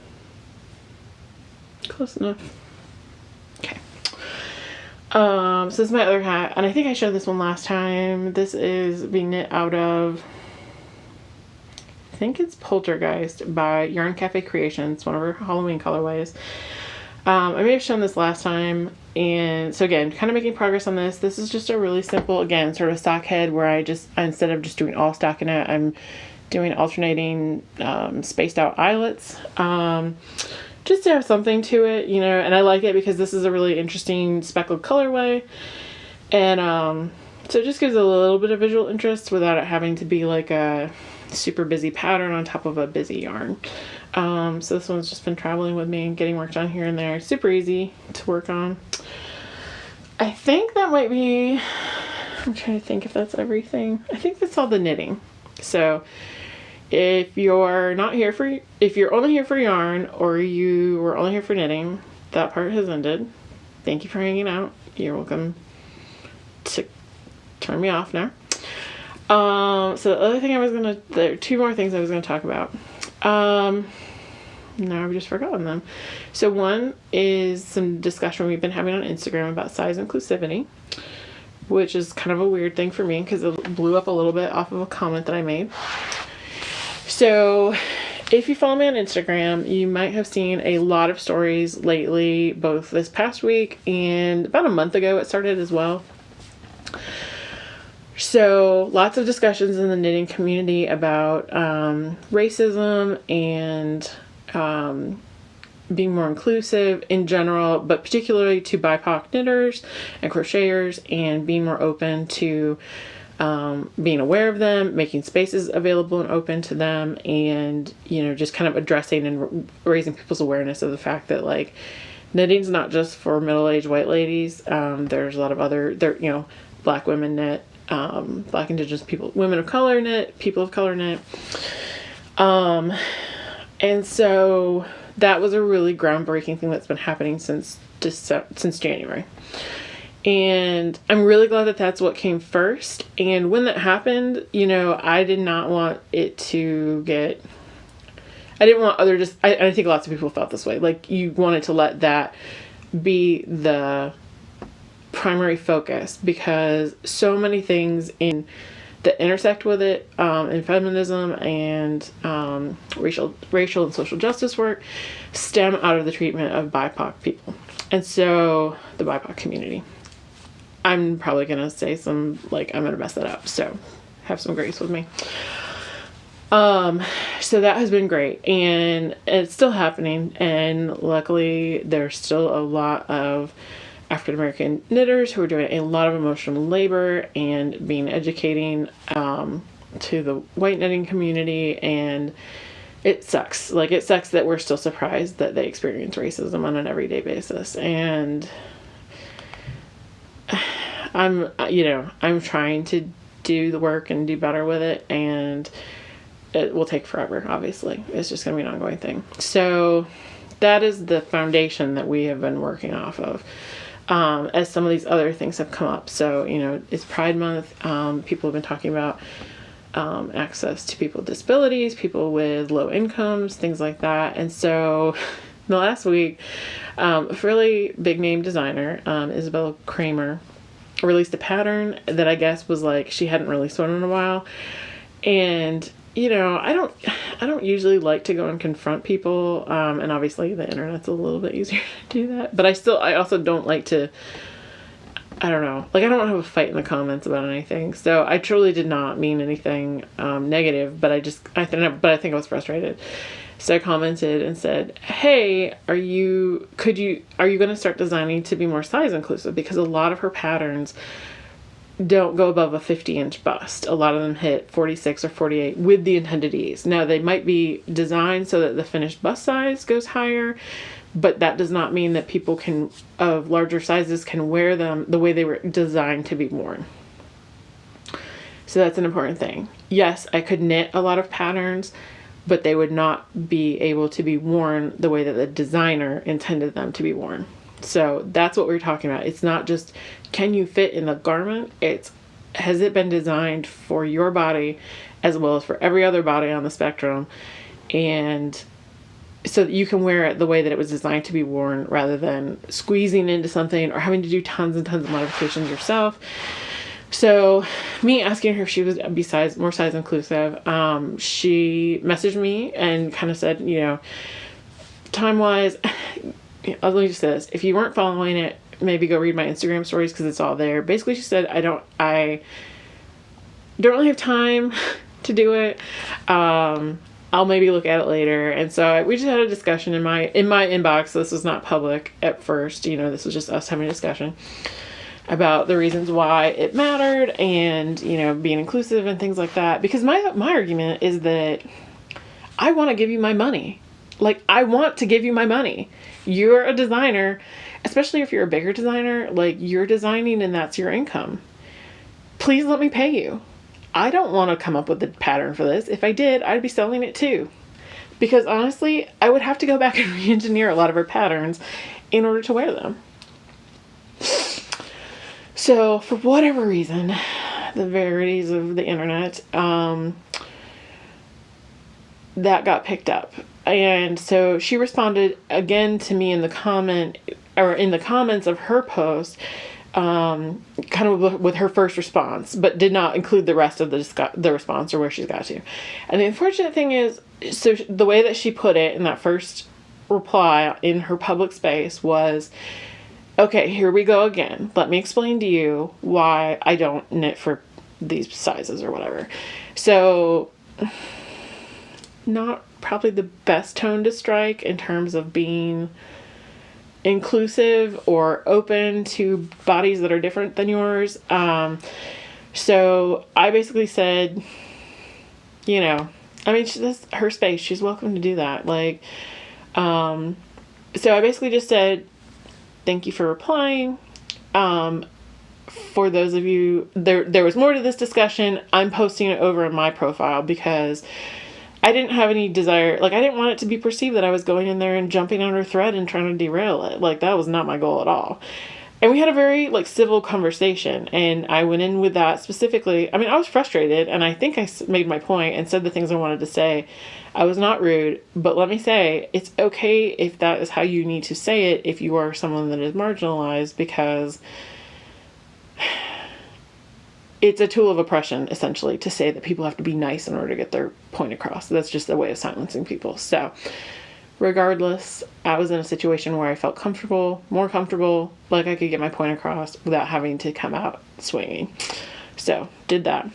Close enough. Okay. So this is my other hat, and I think I showed this one last time. This is being knit out of, I think it's Poltergeist by Yarn Cafe Creations, one of her Halloween colorways. I may have shown this last time, and so again, kind of making progress on this. This is just a really simple, again, sort of sock head where instead of just doing all stockinette, I'm doing alternating spaced out eyelets. Just to have something to it, you know, and I like it because this is a really interesting speckled colorway, and so it just gives a little bit of visual interest without it having to be like a super busy pattern on top of a busy yarn. So this one's just been traveling with me and getting worked on here and there. Super easy to work on. I think that might be, I'm trying to think if that's everything. I think that's all the knitting. So if you're only here for yarn, or you were only here for knitting, that part has ended. Thank you for hanging out. You're welcome to turn me off now. So the other thing there are two more things I was gonna talk about. Now I've just forgotten them. So one is some discussion we've been having on Instagram about size inclusivity, which is kind of a weird thing for me because it blew up a little bit off of a comment that I made. So if you follow me on Instagram, you might have seen a lot of stories lately, both this past week and about a month ago it started as well. So lots of discussions in the knitting community about racism and being more inclusive in general, but particularly to BIPOC knitters and crocheters, and being more open to being aware of them, making spaces available and open to them, and, you know, just kind of addressing and raising people's awareness of the fact that, like, knitting's not just for middle-aged white ladies. There's a lot of other, you know, Black women knit, Black Indigenous people, women of color knit, people of color knit. And so that was a really groundbreaking thing that's been happening since January. And I'm really glad that that's what came first. And when that happened, you know, I did not want it to get, I didn't want I think lots of people felt this way. Like, you wanted to let that be the primary focus, because so many things in that intersect with it, in feminism and racial and social justice work stem out of the treatment of BIPOC people. And so the BIPOC community. I'm probably going to say I'm going to mess that up. So have some grace with me. So that has been great, and it's still happening. And luckily there's still a lot of African American knitters who are doing a lot of emotional labor and being educating, to the white knitting community. And it sucks. Like, it sucks that we're still surprised that they experience racism on an everyday basis. And I'm trying to do the work and do better with it, and it will take forever, obviously. It's just going to be an ongoing thing. So that is the foundation that we have been working off of, as some of these other things have come up. So, it's Pride Month. People have been talking about access to people with disabilities, people with low incomes, things like that. And so the last week, a fairly big name designer, Isabel Kramer, released a pattern that I guess was like she hadn't released one in a while. And I don't usually like to go and confront people, and obviously the internet's a little bit easier to do that, but I also don't like to, I don't know, like, I don't want to have a fight in the comments about anything. So I truly did not mean anything negative, but I think I was frustrated. So I commented and said, hey, are you going to start designing to be more size inclusive? Because a lot of her patterns don't go above a 50-inch bust. A lot of them hit 46 or 48 with the intended ease. Now, they might be designed so that the finished bust size goes higher, but that does not mean that people of larger sizes can wear them the way they were designed to be worn. So that's an important thing. Yes, I could knit a lot of patterns, but they would not be able to be worn the way that the designer intended them to be worn. So that's what we're talking about. It's not just, can you fit in the garment? It's, has it been designed for your body as well as for every other body on the spectrum? And so that you can wear it the way that it was designed to be worn, rather than squeezing into something or having to do tons and tons of modifications yourself. So me asking her if she was more size inclusive, she messaged me and kind of said, time-wise, let me just say this. If you weren't following it, maybe go read my Instagram stories because it's all there. Basically, she said, I don't really have time to do it. I'll maybe look at it later. And so we just had a discussion in my inbox. So this was not public at first. This was just us having a discussion about the reasons why it mattered and, being inclusive and things like that. Because my argument is that I want to give you my money. Like, I want to give you my money. You're a designer, especially if you're a bigger designer, like, you're designing and that's your income. Please let me pay you. I don't want to come up with a pattern for this. If I did, I'd be selling it too. Because honestly, I would have to go back and re-engineer a lot of her patterns in order to wear them. So for whatever reason, the verities of the internet, that got picked up. And so she responded again to me in the comments of her post, kind of with her first response, but did not include the rest of the response or where she's got to. And the unfortunate thing is, so the way that she put it in that first reply in her public space was, okay, here we go again. Let me explain to you why I don't knit for these sizes or whatever. So, not probably the best tone to strike in terms of being inclusive or open to bodies that are different than yours. So I basically said, that's her space. She's welcome to do that. Like, so I basically just said, thank you for replying. For those of you, there was more to this discussion. I'm posting it over in my profile because I didn't have any desire, like, I didn't want it to be perceived that I was going in there and jumping on her thread and trying to derail it. Like, that was not my goal at all. And we had a very, civil conversation, and I went in with that specifically. I mean, I was frustrated, and I think I made my point and said the things I wanted to say. I was not rude, but let me say, it's okay if that is how you need to say it if you are someone that is marginalized, because it's a tool of oppression, essentially, to say that people have to be nice in order to get their point across. That's just a way of silencing people. So regardless, I was in a situation where I felt comfortable, more comfortable, like I could get my point across without having to come out swinging. So did that.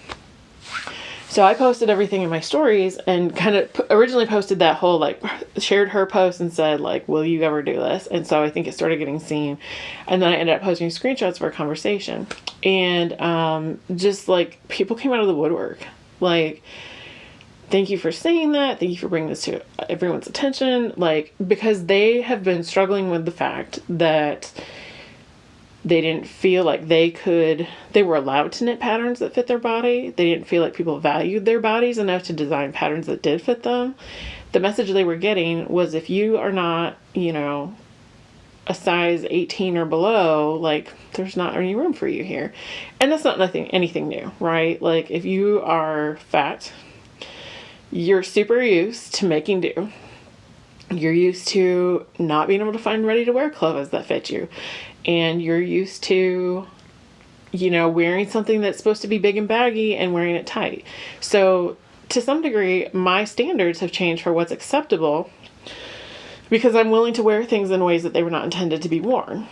So I posted everything in my stories and kind of originally posted that whole, like, shared her post and said, like, will you ever do this? And so I think it started getting seen. And then I ended up posting screenshots for a conversation. And just, like, people came out of the woodwork. Like, thank you for saying that. Thank you for bringing this to everyone's attention. Like, because they have been struggling with the fact that they didn't feel like they were allowed to knit patterns that fit their body. They didn't feel like people valued their bodies enough to design patterns that did fit them. The message they were getting was, if you are not, a size 18 or below, like, there's not any room for you here. And that's not anything new, right? Like, if you are fat, you're super used to making do. You're used to not being able to find ready-to-wear clothes that fit you. And you're used to, wearing something that's supposed to be big and baggy and wearing it tight. So to some degree, my standards have changed for what's acceptable because I'm willing to wear things in ways that they were not intended to be worn.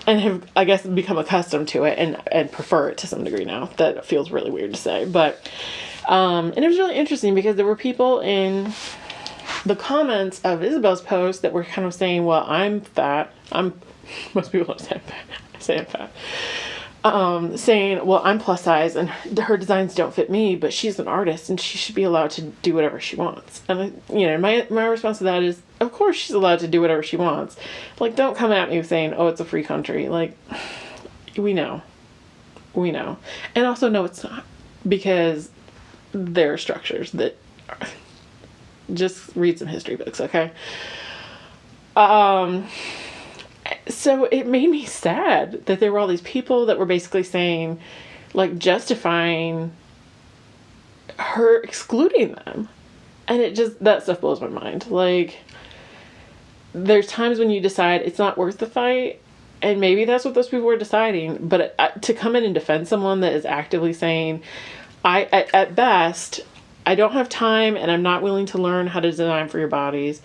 And have, I guess, become accustomed to it and prefer it to some degree now. That feels really weird to say. But, and it was really interesting because there were people in the comments of Isabel's post that were kind of saying, well, I'm fat. Most people don't say I'm fat. I say I'm fat. Saying, well, I'm plus size and her designs don't fit me, but she's an artist and she should be allowed to do whatever she wants. And, my response to that is, of course she's allowed to do whatever she wants. Like, don't come at me saying, oh, it's a free country. Like, we know. And also, no, it's not. Because there are structures that just read some history books, okay? So it made me sad that there were all these people that were basically saying, like, justifying her excluding them. And that stuff blows my mind. Like, there's times when you decide it's not worth the fight, and maybe that's what those people were deciding, but to come in and defend someone that is actively saying, at best, I don't have time and I'm not willing to learn how to design for your bodies.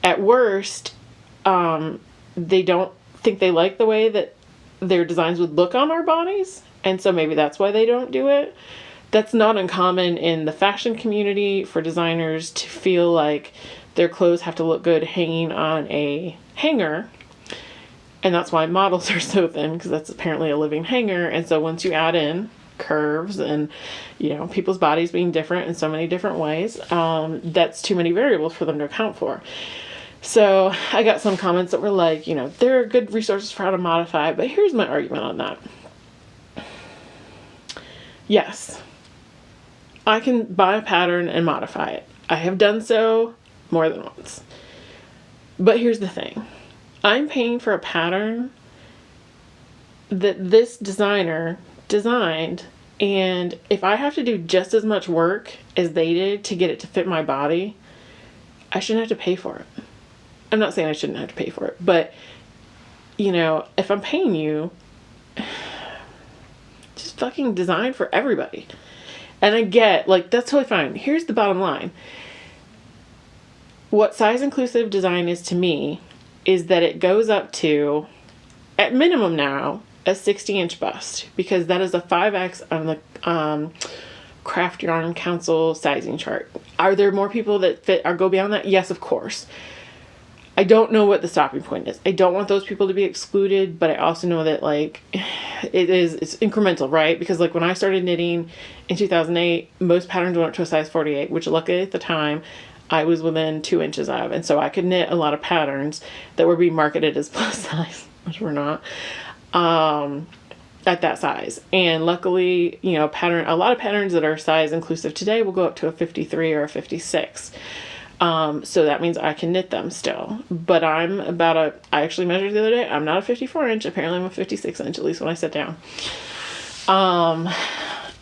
At worst, they don't think they like the way that their designs would look on our bodies. And so maybe that's why they don't do it. That's not uncommon in the fashion community for designers to feel like their clothes have to look good hanging on a hanger. And that's why models are so thin, because that's apparently a living hanger. And so once you add in curves and, people's bodies being different in so many different ways, that's too many variables for them to account for. So I got some comments that were like, there are good resources for how to modify, but here's my argument on that. Yes, I can buy a pattern and modify it. I have done so more than once. But here's the thing. I'm paying for a pattern that this designer designed, and if I have to do just as much work as they did to get it to fit my body, I shouldn't have to pay for it. I'm not saying I shouldn't have to pay for it, but, if I'm paying you, just fucking design for everybody. And I get, like, that's totally fine. Here's the bottom line. What size inclusive design is to me is that it goes up to, at minimum now, a 60-inch bust, because that is a 5X on the Craft Yarn Council sizing chart. Are there more people that fit or go beyond that? Yes, of course. I don't know what the stopping point is. I don't want those people to be excluded, but I also know that, like, it's incremental, right? Because, like, when I started knitting in 2008, most patterns went up to a size 48, which luckily at the time I was within 2 inches of. And so I could knit a lot of patterns that were being marketed as plus size, which were not, at that size. And luckily, a lot of patterns that are size inclusive today will go up to a 53 or a 56. So that means I can knit them still, but I actually measured the other day, I'm not a 54 inch. Apparently I'm a 56 inch, at least when I sit down.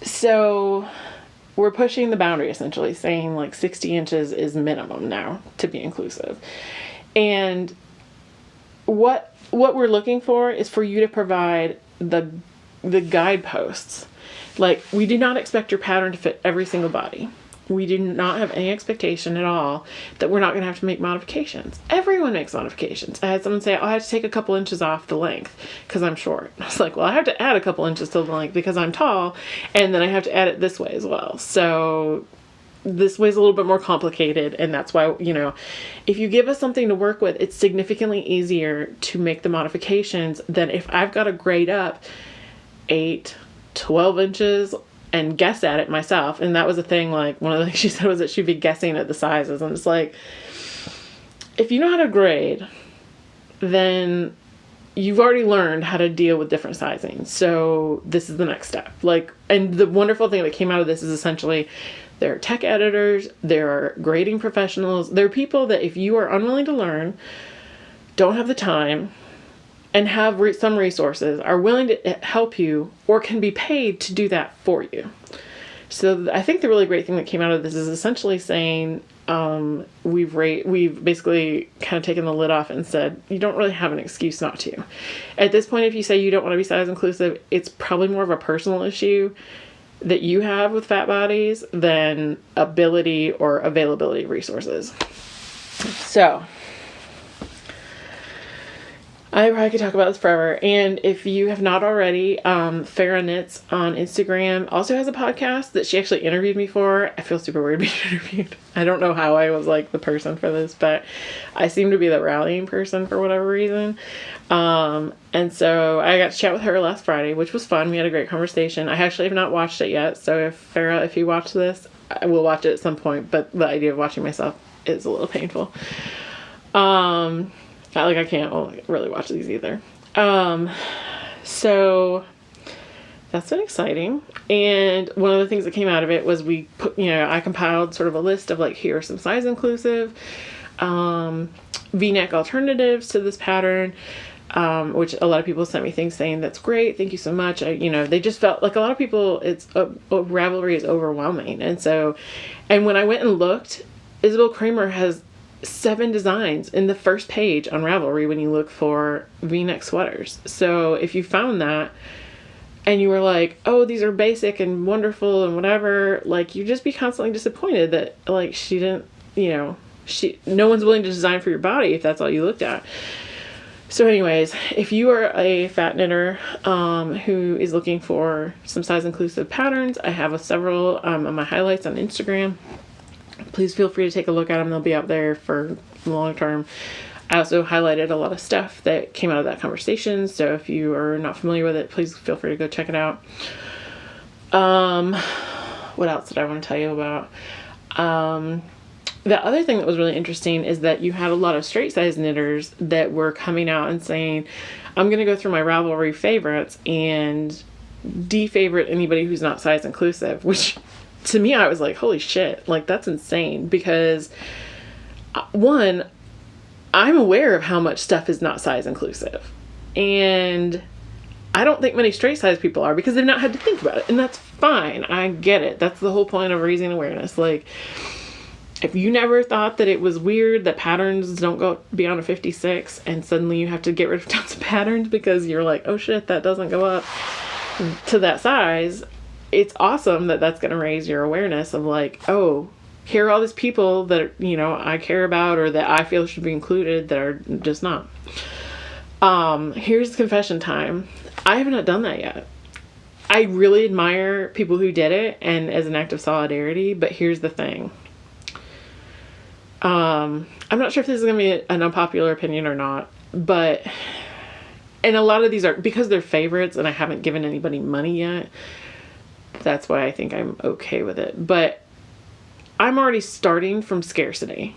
So we're pushing the boundary, essentially saying like 60 inches is minimum now to be inclusive. And what we're looking for is for you to provide the the guideposts. Like, we do not expect your pattern to fit every single body. We do not have any expectation at all that we're not going to have to make modifications. Everyone makes modifications. I had someone say, I have to take a couple inches off the length because I'm short. I was like, well, I have to add a couple inches to the length because I'm tall, and then I have to add it this way as well. So this way is a little bit more complicated, and that's why, you know, if you give us something to work with, it's significantly easier to make the modifications than if I've got to grade up 8, 12 inches and guess at it myself. And that was the thing, like, one of the things she said was that she'd be guessing at the sizes. And it's like, if you know how to grade, then you've already learned how to deal with different sizing. So this is the next step. Like, and the wonderful thing that came out of this is essentially there are tech editors, there are grading professionals, there are people that if you are unwilling to learn, don't have the time, and have some resources, are willing to help you or can be paid to do that for you. So I think the really great thing that came out of this is essentially saying, we've basically kind of taken the lid off and said, you don't really have an excuse not to. At this point, if you say you don't want to be size inclusive, it's probably more of a personal issue that you have with fat bodies than ability or availability of resources. So I probably could talk about this forever. And if you have not already, Farrah Knits on Instagram also has a podcast that she actually interviewed me for. I feel super weird being interviewed. I don't know how I was like the person for this, but I seem to be the rallying person for whatever reason. And so I got to chat with her last Friday, which was fun. We had a great conversation. I actually have not watched it yet. So if Farrah, if you watch this, I will watch it at some point. But the idea of watching myself is a little painful. I can't really watch these either. So that's been exciting. And one of the things that came out of it was we put, I compiled sort of a list of like, here are some size inclusive, V-neck alternatives to this pattern, which a lot of people sent me things saying, that's great. Thank you so much. They just felt like a lot of people, Ravelry is overwhelming. And when I went and looked, Isabel Kramer has 7 designs in the first page on Ravelry when you look for V-neck sweaters. So if you found that and you were like, oh, these are basic and wonderful and whatever, like, you'd just be constantly disappointed that like she didn't, no one's willing to design for your body if that's all you looked at. So anyways, if you are a fat knitter who is looking for some size inclusive patterns, I have several on my highlights on Instagram. Please feel free to take a look at them. They'll be out there for the long term. I also highlighted a lot of stuff that came out of that conversation. So if you are not familiar with it, please feel free to go check it out. What else did I want to tell you about? The other thing that was really interesting is that you had a lot of straight size knitters that were coming out and saying, I'm going to go through my Ravelry favorites and de-favorite anybody who's not size inclusive, which to me, I was like, holy shit, like that's insane. Because one, I'm aware of how much stuff is not size inclusive. And I don't think many straight size people are because they've not had to think about it. And that's fine. I get it. That's the whole point of raising awareness. Like, if you never thought that it was weird that patterns don't go beyond a 56 and suddenly you have to get rid of tons of patterns because you're like, oh shit, that doesn't go up to that size. It's awesome that that's going to raise your awareness of like, oh, here are all these people that, I care about or that I feel should be included that are just not. Here's confession time. I have not done that yet. I really admire people who did it and as an act of solidarity, but here's the thing. I'm not sure if this is going to be an unpopular opinion or not, but, and a lot of these are, because they're favorites and I haven't given anybody money yet, that's why I think I'm okay with it. But I'm already starting from scarcity.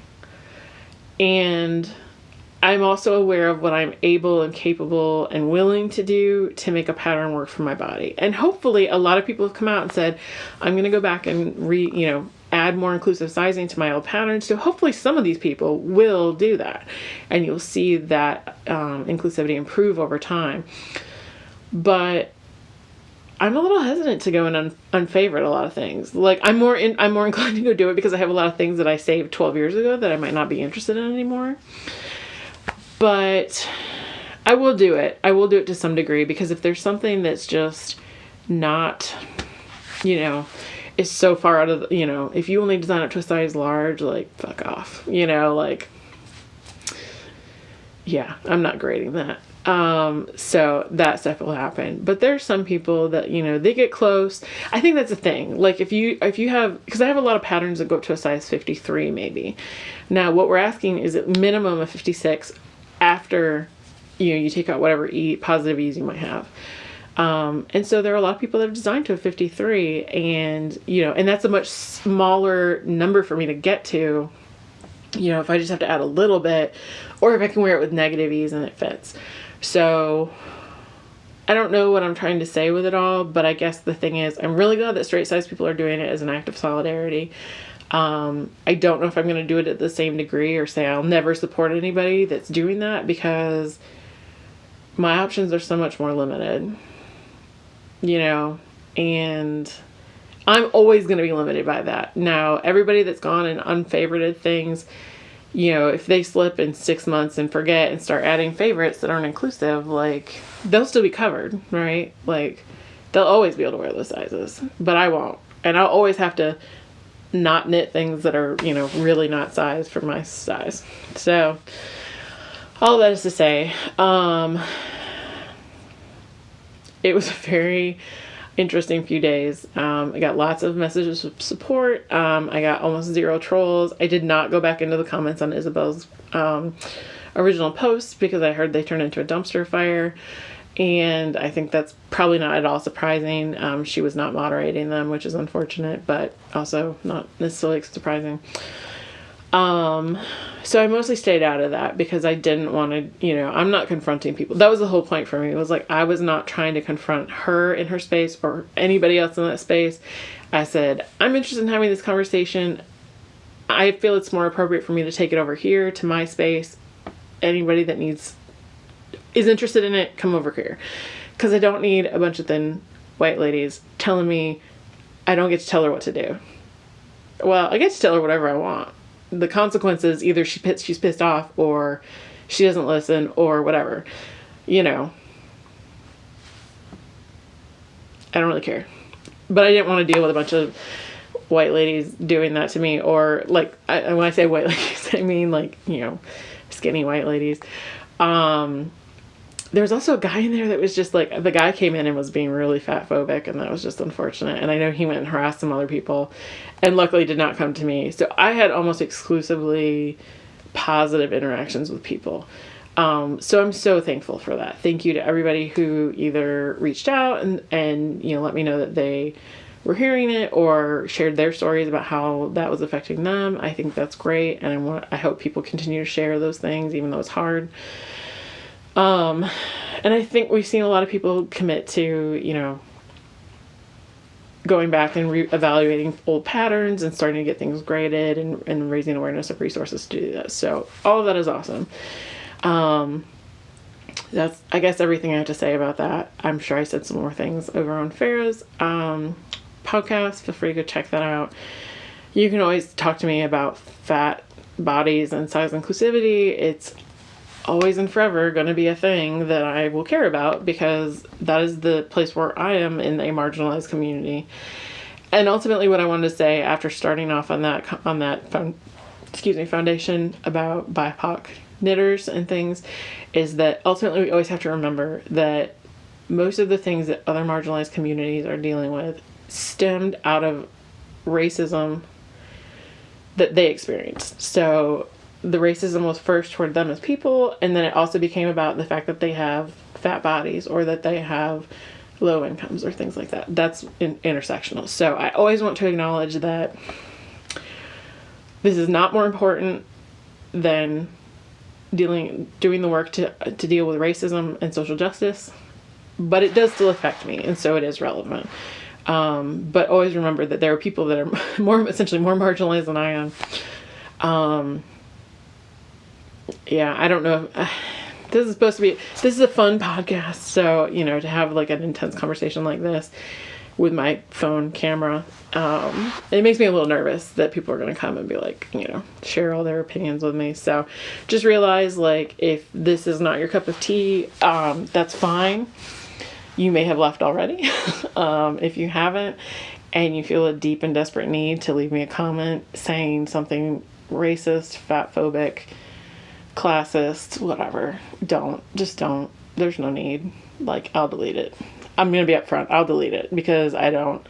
And I'm also aware of what I'm able and capable and willing to do to make a pattern work for my body. And hopefully a lot of people have come out and said, I'm going to go back and add more inclusive sizing to my old patterns. So hopefully some of these people will do that. And you'll see that inclusivity improve over time. But I'm a little hesitant to go and unfavorite a lot of things. Like I'm more inclined to go do it because I have a lot of things that I saved 12 years ago that I might not be interested in anymore. But I will do it. I will do it to some degree, because if there's something that's just not, is so far out of, if you only design up to a size large, like, fuck off, yeah, I'm not grading that. So that stuff will happen. But there's some people that, they get close. I think that's a thing. Like if you have, because I have a lot of patterns that go up to a size 53 maybe. Now what we're asking is a minimum of 56 after, you take out whatever positive E's you might have. And so there are a lot of people that have designed to a 53, and, and that's a much smaller number for me to get to, if I just have to add a little bit, or if I can wear it with negative E's and it fits. So I don't know what I'm trying to say with it all, but I guess the thing is, I'm really glad that straight size people are doing it as an act of solidarity. I don't know if I'm going to do it at the same degree, or say I'll never support anybody that's doing that, because my options are so much more limited, and I'm always going to be limited by that. Now, everybody that's gone and unfavorited things, if they slip in 6 months and forget and start adding favorites that aren't inclusive, like, they'll still be covered, right? Like, they'll always be able to wear those sizes, but I won't. And I'll always have to not knit things that are, really not sized for my size. So all that is to say, it was a very interesting few days. I got lots of messages of support. I got almost 0 trolls. I did not go back into the comments on Isabel's original post, because I heard they turned into a dumpster fire. And I think that's probably not at all surprising. She was not moderating them, which is unfortunate, but also not necessarily surprising. So I mostly stayed out of that, because I didn't want to, I'm not confronting people. That was the whole point for me. It was like, I was not trying to confront her in her space or anybody else in that space. I said, I'm interested in having this conversation. I feel it's more appropriate for me to take it over here to my space. Anybody that is interested in it, come over here. Because I don't need a bunch of thin white ladies telling me I don't get to tell her what to do. Well, I get to tell her whatever I want. The consequences, either she's pissed off, or she doesn't listen, or whatever. I don't really care. But I didn't want to deal with a bunch of white ladies doing that to me, or like, when I say white ladies, I mean like, skinny white ladies. There was also a guy in there that was just like, the guy came in and was being really fat phobic, and that was just unfortunate. And I know he went and harassed some other people, and luckily did not come to me. So I had almost exclusively positive interactions with people. So I'm so thankful for that. Thank you to everybody who either reached out and let me know that they were hearing it, or shared their stories about how that was affecting them. I think that's great. And I hope people continue to share those things, even though it's hard. And I think we've seen a lot of people commit to, going back and evaluating old patterns and starting to get things graded, and raising awareness of resources to do that. So all of that is awesome. That's, I guess, everything I have to say about that. I'm sure I said some more things over on Farrah's podcast. Feel free to go check that out. You can always talk to me about fat bodies and size inclusivity. It's always and forever going to be a thing that I will care about, because that is the place where I am in a marginalized community. And ultimately, what I wanted to say after starting off on that foundation about BIPOC knitters and things, is that ultimately we always have to remember that most of the things that other marginalized communities are dealing with stemmed out of racism that they experienced. So the racism was first toward them as people, and then it also became about the fact that they have fat bodies, or that they have low incomes, or things like that. That's intersectional. So I always want to acknowledge that this is not more important than doing the work to deal with racism and social justice, but it does still affect me, and so it is relevant. But always remember that there are people that are essentially more marginalized than I am. Yeah, I don't know. This is a fun podcast. So, to have like an intense conversation like this with my phone camera. It makes me a little nervous that people are going to come and be like, share all their opinions with me. So just realize, like, if this is not your cup of tea, that's fine. You may have left already. If you haven't, and you feel a deep and desperate need to leave me a comment saying something racist, fatphobic, classist, whatever, don't. There's no need. Like, I'll delete it. I'm going to be upfront. I'll delete it because I don't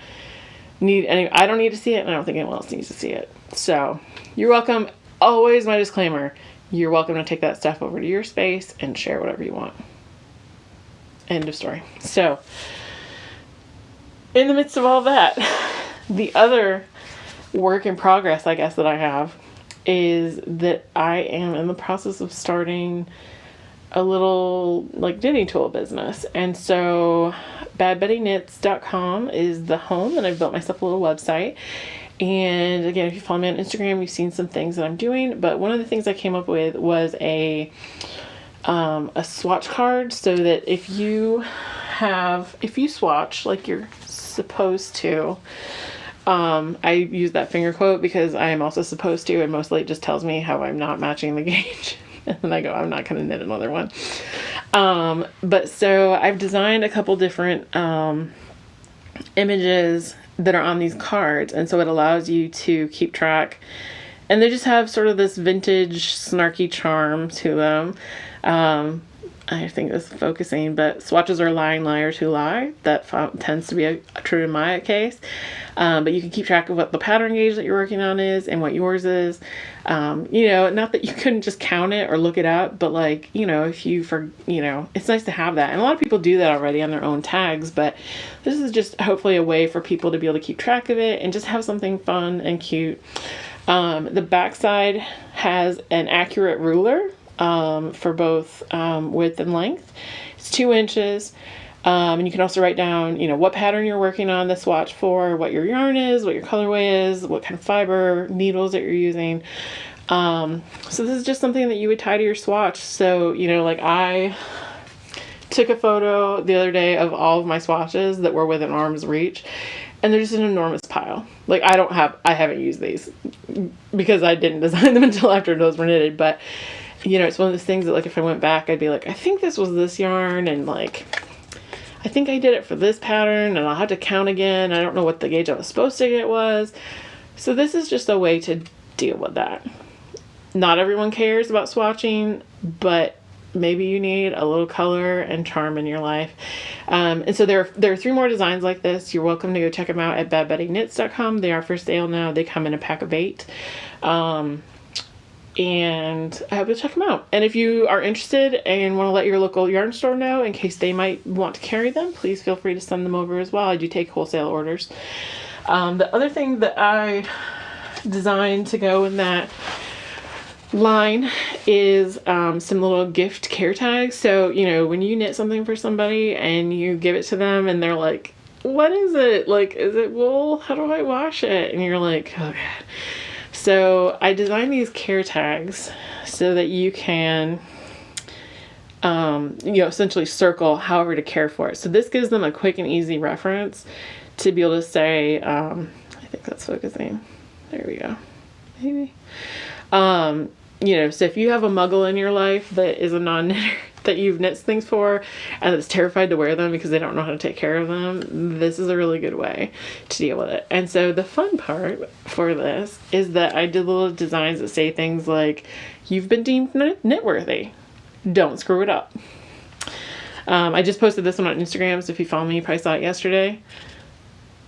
need to see it, and I don't think anyone else needs to see it. So you're welcome. Always my disclaimer. You're welcome to take that stuff over to your space and share whatever you want. End of story. So in the midst of all that, the other work in progress, I guess, that I have is that I am in the process of starting a little like knitting tool business. And so badbettyknits.com is the home, and I've built myself a little website. And again, if you follow me on Instagram, you've seen some things that I'm doing, but one of the things I came up with was a swatch card, so that if you swatch like you're supposed to, I use that finger quote because I am also supposed to, and mostly it just tells me how I'm not matching the gauge. And then I go, I'm not going to knit another one. But so I've designed a couple different images that are on these cards. And so it allows you to keep track. And they just have sort of this vintage snarky charm to them. I think this is focusing, but swatches are lying liars who lie. That tends to be true in my case. But you can keep track of what the pattern gauge that you're working on is and what yours is. Not that you couldn't just count it or look it up, but like, if it's nice to have that. And a lot of people do that already on their own tags, but this is just hopefully a way for people to be able to keep track of it and just have something fun and cute. The backside has an accurate ruler for both width and length. It's 2 inches. And you can also write down, what pattern you're working on the swatch for, what your yarn is, what your colorway is, what kind of fiber, needles that you're using. So this is just something that you would tie to your swatch. So, like I took a photo the other day of all of my swatches that were within arm's reach, and there's an enormous pile. Like I haven't used these because I didn't design them until after those were knitted, but it's one of those things that, like, if I went back, I'd be like, I think this was this yarn, and like, I think I did it for this pattern, and I'll have to count again. I don't know what the gauge I was supposed to get was. So this is just a way to deal with that. Not everyone cares about swatching, but maybe you need a little color and charm in your life. And so there are 3 more designs like this. You're welcome to go check them out at badbettyknits.com. They are for sale now. They come in a pack of 8. And I hope you'll check them out. And if you are interested and want to let your local yarn store know in case they might want to carry them, please feel free to send them over as well. I do take wholesale orders. The other thing that I designed to go in that line is some little gift care tags. So, when you knit something for somebody and you give it to them and they're like, what is it? Like, is it wool? How do I wash it? And you're like, oh God. So I designed these care tags so that you can, essentially circle however to care for it. So this gives them a quick and easy reference to be able to say, I think that's focusing. There we go. Maybe. So if you have a muggle in your life that is a non-knitter that you've knit things for and that's terrified to wear them because they don't know how to take care of them, this is a really good way to deal with it. And so the fun part for this is that I did little designs that say things like, you've been deemed knit-worthy. Don't screw it up. I just posted this one on Instagram, so if you follow me, you probably saw it yesterday.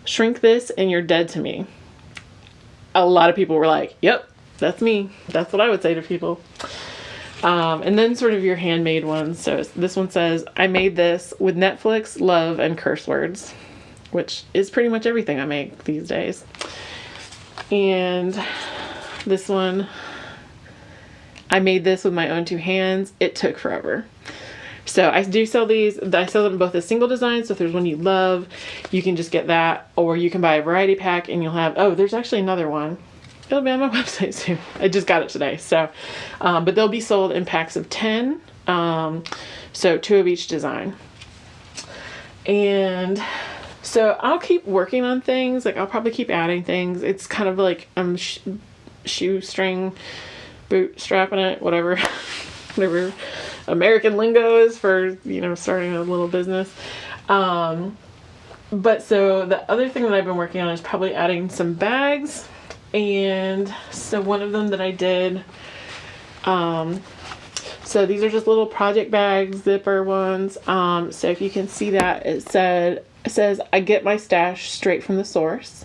Shrink this and you're dead to me. A lot of people were like, yep, that's me. That's what I would say to people. And then sort of your handmade ones. So this one says, I made this with Netflix, love, and curse words, which is pretty much everything I make these days. And this one, I made this with my own 2 hands. It took forever. So I do sell these. I sell them both as single designs. So if there's one you love, you can just get that, or you can buy a variety pack and you'll have, there's actually another one. It'll be on my website soon. I just got it today. So, but they'll be sold in packs of 10. So 2 of each design. And So I'll keep working on things. Like, I'll probably keep adding things. It's kind of like I'm shoestring, bootstrapping it, whatever American lingo is for, starting a little business. But so the other thing that I've been working on is probably adding some bags. And so one of them that I did, so these are just little project bags, zipper ones. So if you can see that, it says, I get my stash straight from the source.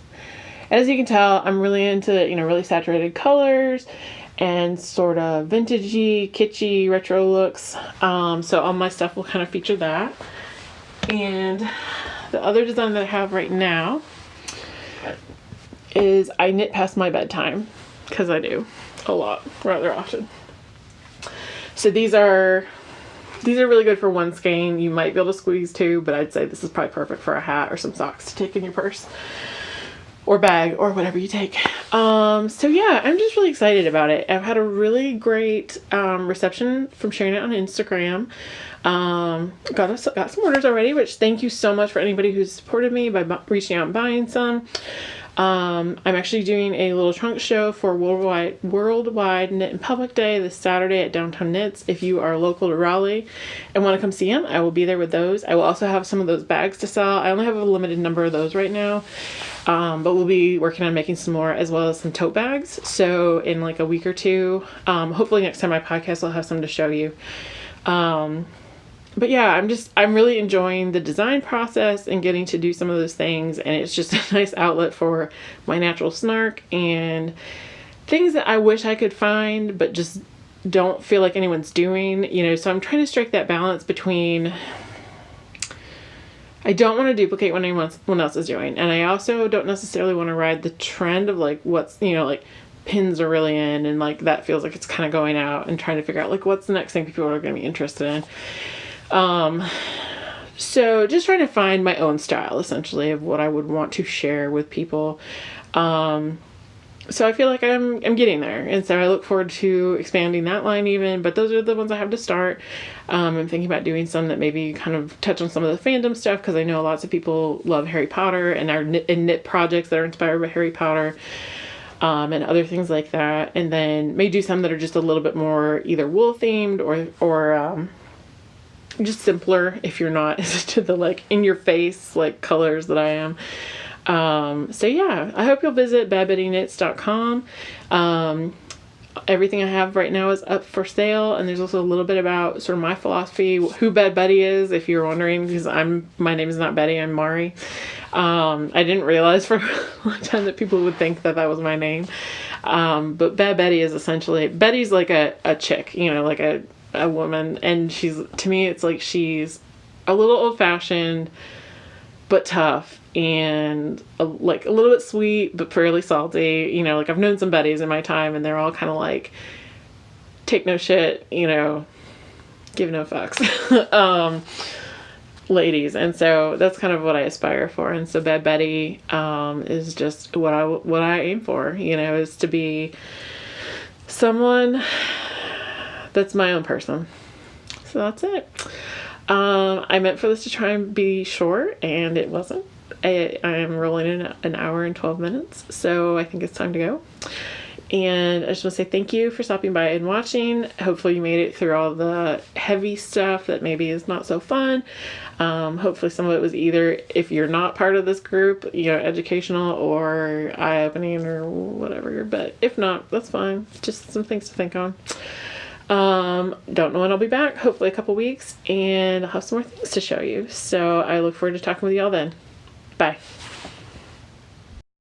As you can tell, I'm really into, really saturated colors and sort of vintagey, kitschy, retro looks. So all my stuff will kind of feature that. And the other design that I have right now is I knit past my bedtime, because I do a lot, rather often. So these are really good for one skein. You might be able to squeeze two, but I'd say this is probably perfect for a hat or some socks to take in your purse or bag or whatever you take. So yeah, I'm just really excited about it. I've had a really great reception from sharing it on Instagram. Got some orders already, which thank you so much for anybody who's supported me by reaching out and buying some. I'm actually doing a little trunk show for Worldwide Knit in Public Day this Saturday at Downtown Knits. If you are local to Raleigh and want to come see them, I will be there with those. I will also have some of those bags to sell. I only have a limited number of those right now, but we'll be working on making some more, as well as some tote bags. So in like a week or two, hopefully next time I podcast, I'll have some to show you. But yeah, I'm really enjoying the design process and getting to do some of those things. And it's just a nice outlet for my natural snark and things that I wish I could find, but just don't feel like anyone's doing, so I'm trying to strike that balance between, I don't want to duplicate what anyone else is doing. And I also don't necessarily want to ride the trend of like what's, like pins are really in, and like that feels like it's kind of going out, and trying to figure out like what's the next thing people are going to be interested in. So just trying to find my own style, essentially, of what I would want to share with people. So I feel like I'm getting there. And so I look forward to expanding that line even, but those are the ones I have to start. I'm thinking about doing some that maybe kind of touch on some of the fandom stuff, because I know lots of people love Harry Potter and are knit projects that are inspired by Harry Potter. And other things like that. And then may do some that are just a little bit more either wool themed or just simpler if you're not to the like in your face like colors that I am. So yeah, I hope you'll visit badbettyknits.com. Everything I have right now is up for sale, and there's also a little bit about sort of my philosophy, who Bad Betty is, if you're wondering, because my name is not Betty, I'm Mari. I didn't realize for a long time that people would think that was my name. But Bad Betty is essentially, Betty's like a chick, like a woman, and to me it's like she's a little old-fashioned but tough, and like a little bit sweet but fairly salty. Like I've known some Bettys in my time, and they're all kind of like take no shit, give no fucks ladies. And so that's kind of what I aspire for. And so Bad Betty is just what I aim for, is to be someone that's my own person. So that's it. I meant for this to try and be short, and it wasn't. I am rolling in an hour and 12 minutes, so I think it's time to go. And I just want to say thank you for stopping by and watching. Hopefully you made it through all the heavy stuff that maybe is not so fun. Hopefully some of it was either, if you're not part of this group, educational or eye-opening or whatever. But if not, that's fine. Just some things to think on. Don't know when I'll be back. Hopefully a couple weeks, and I'll have some more things to show you. So I look forward to talking with y'all then. Bye.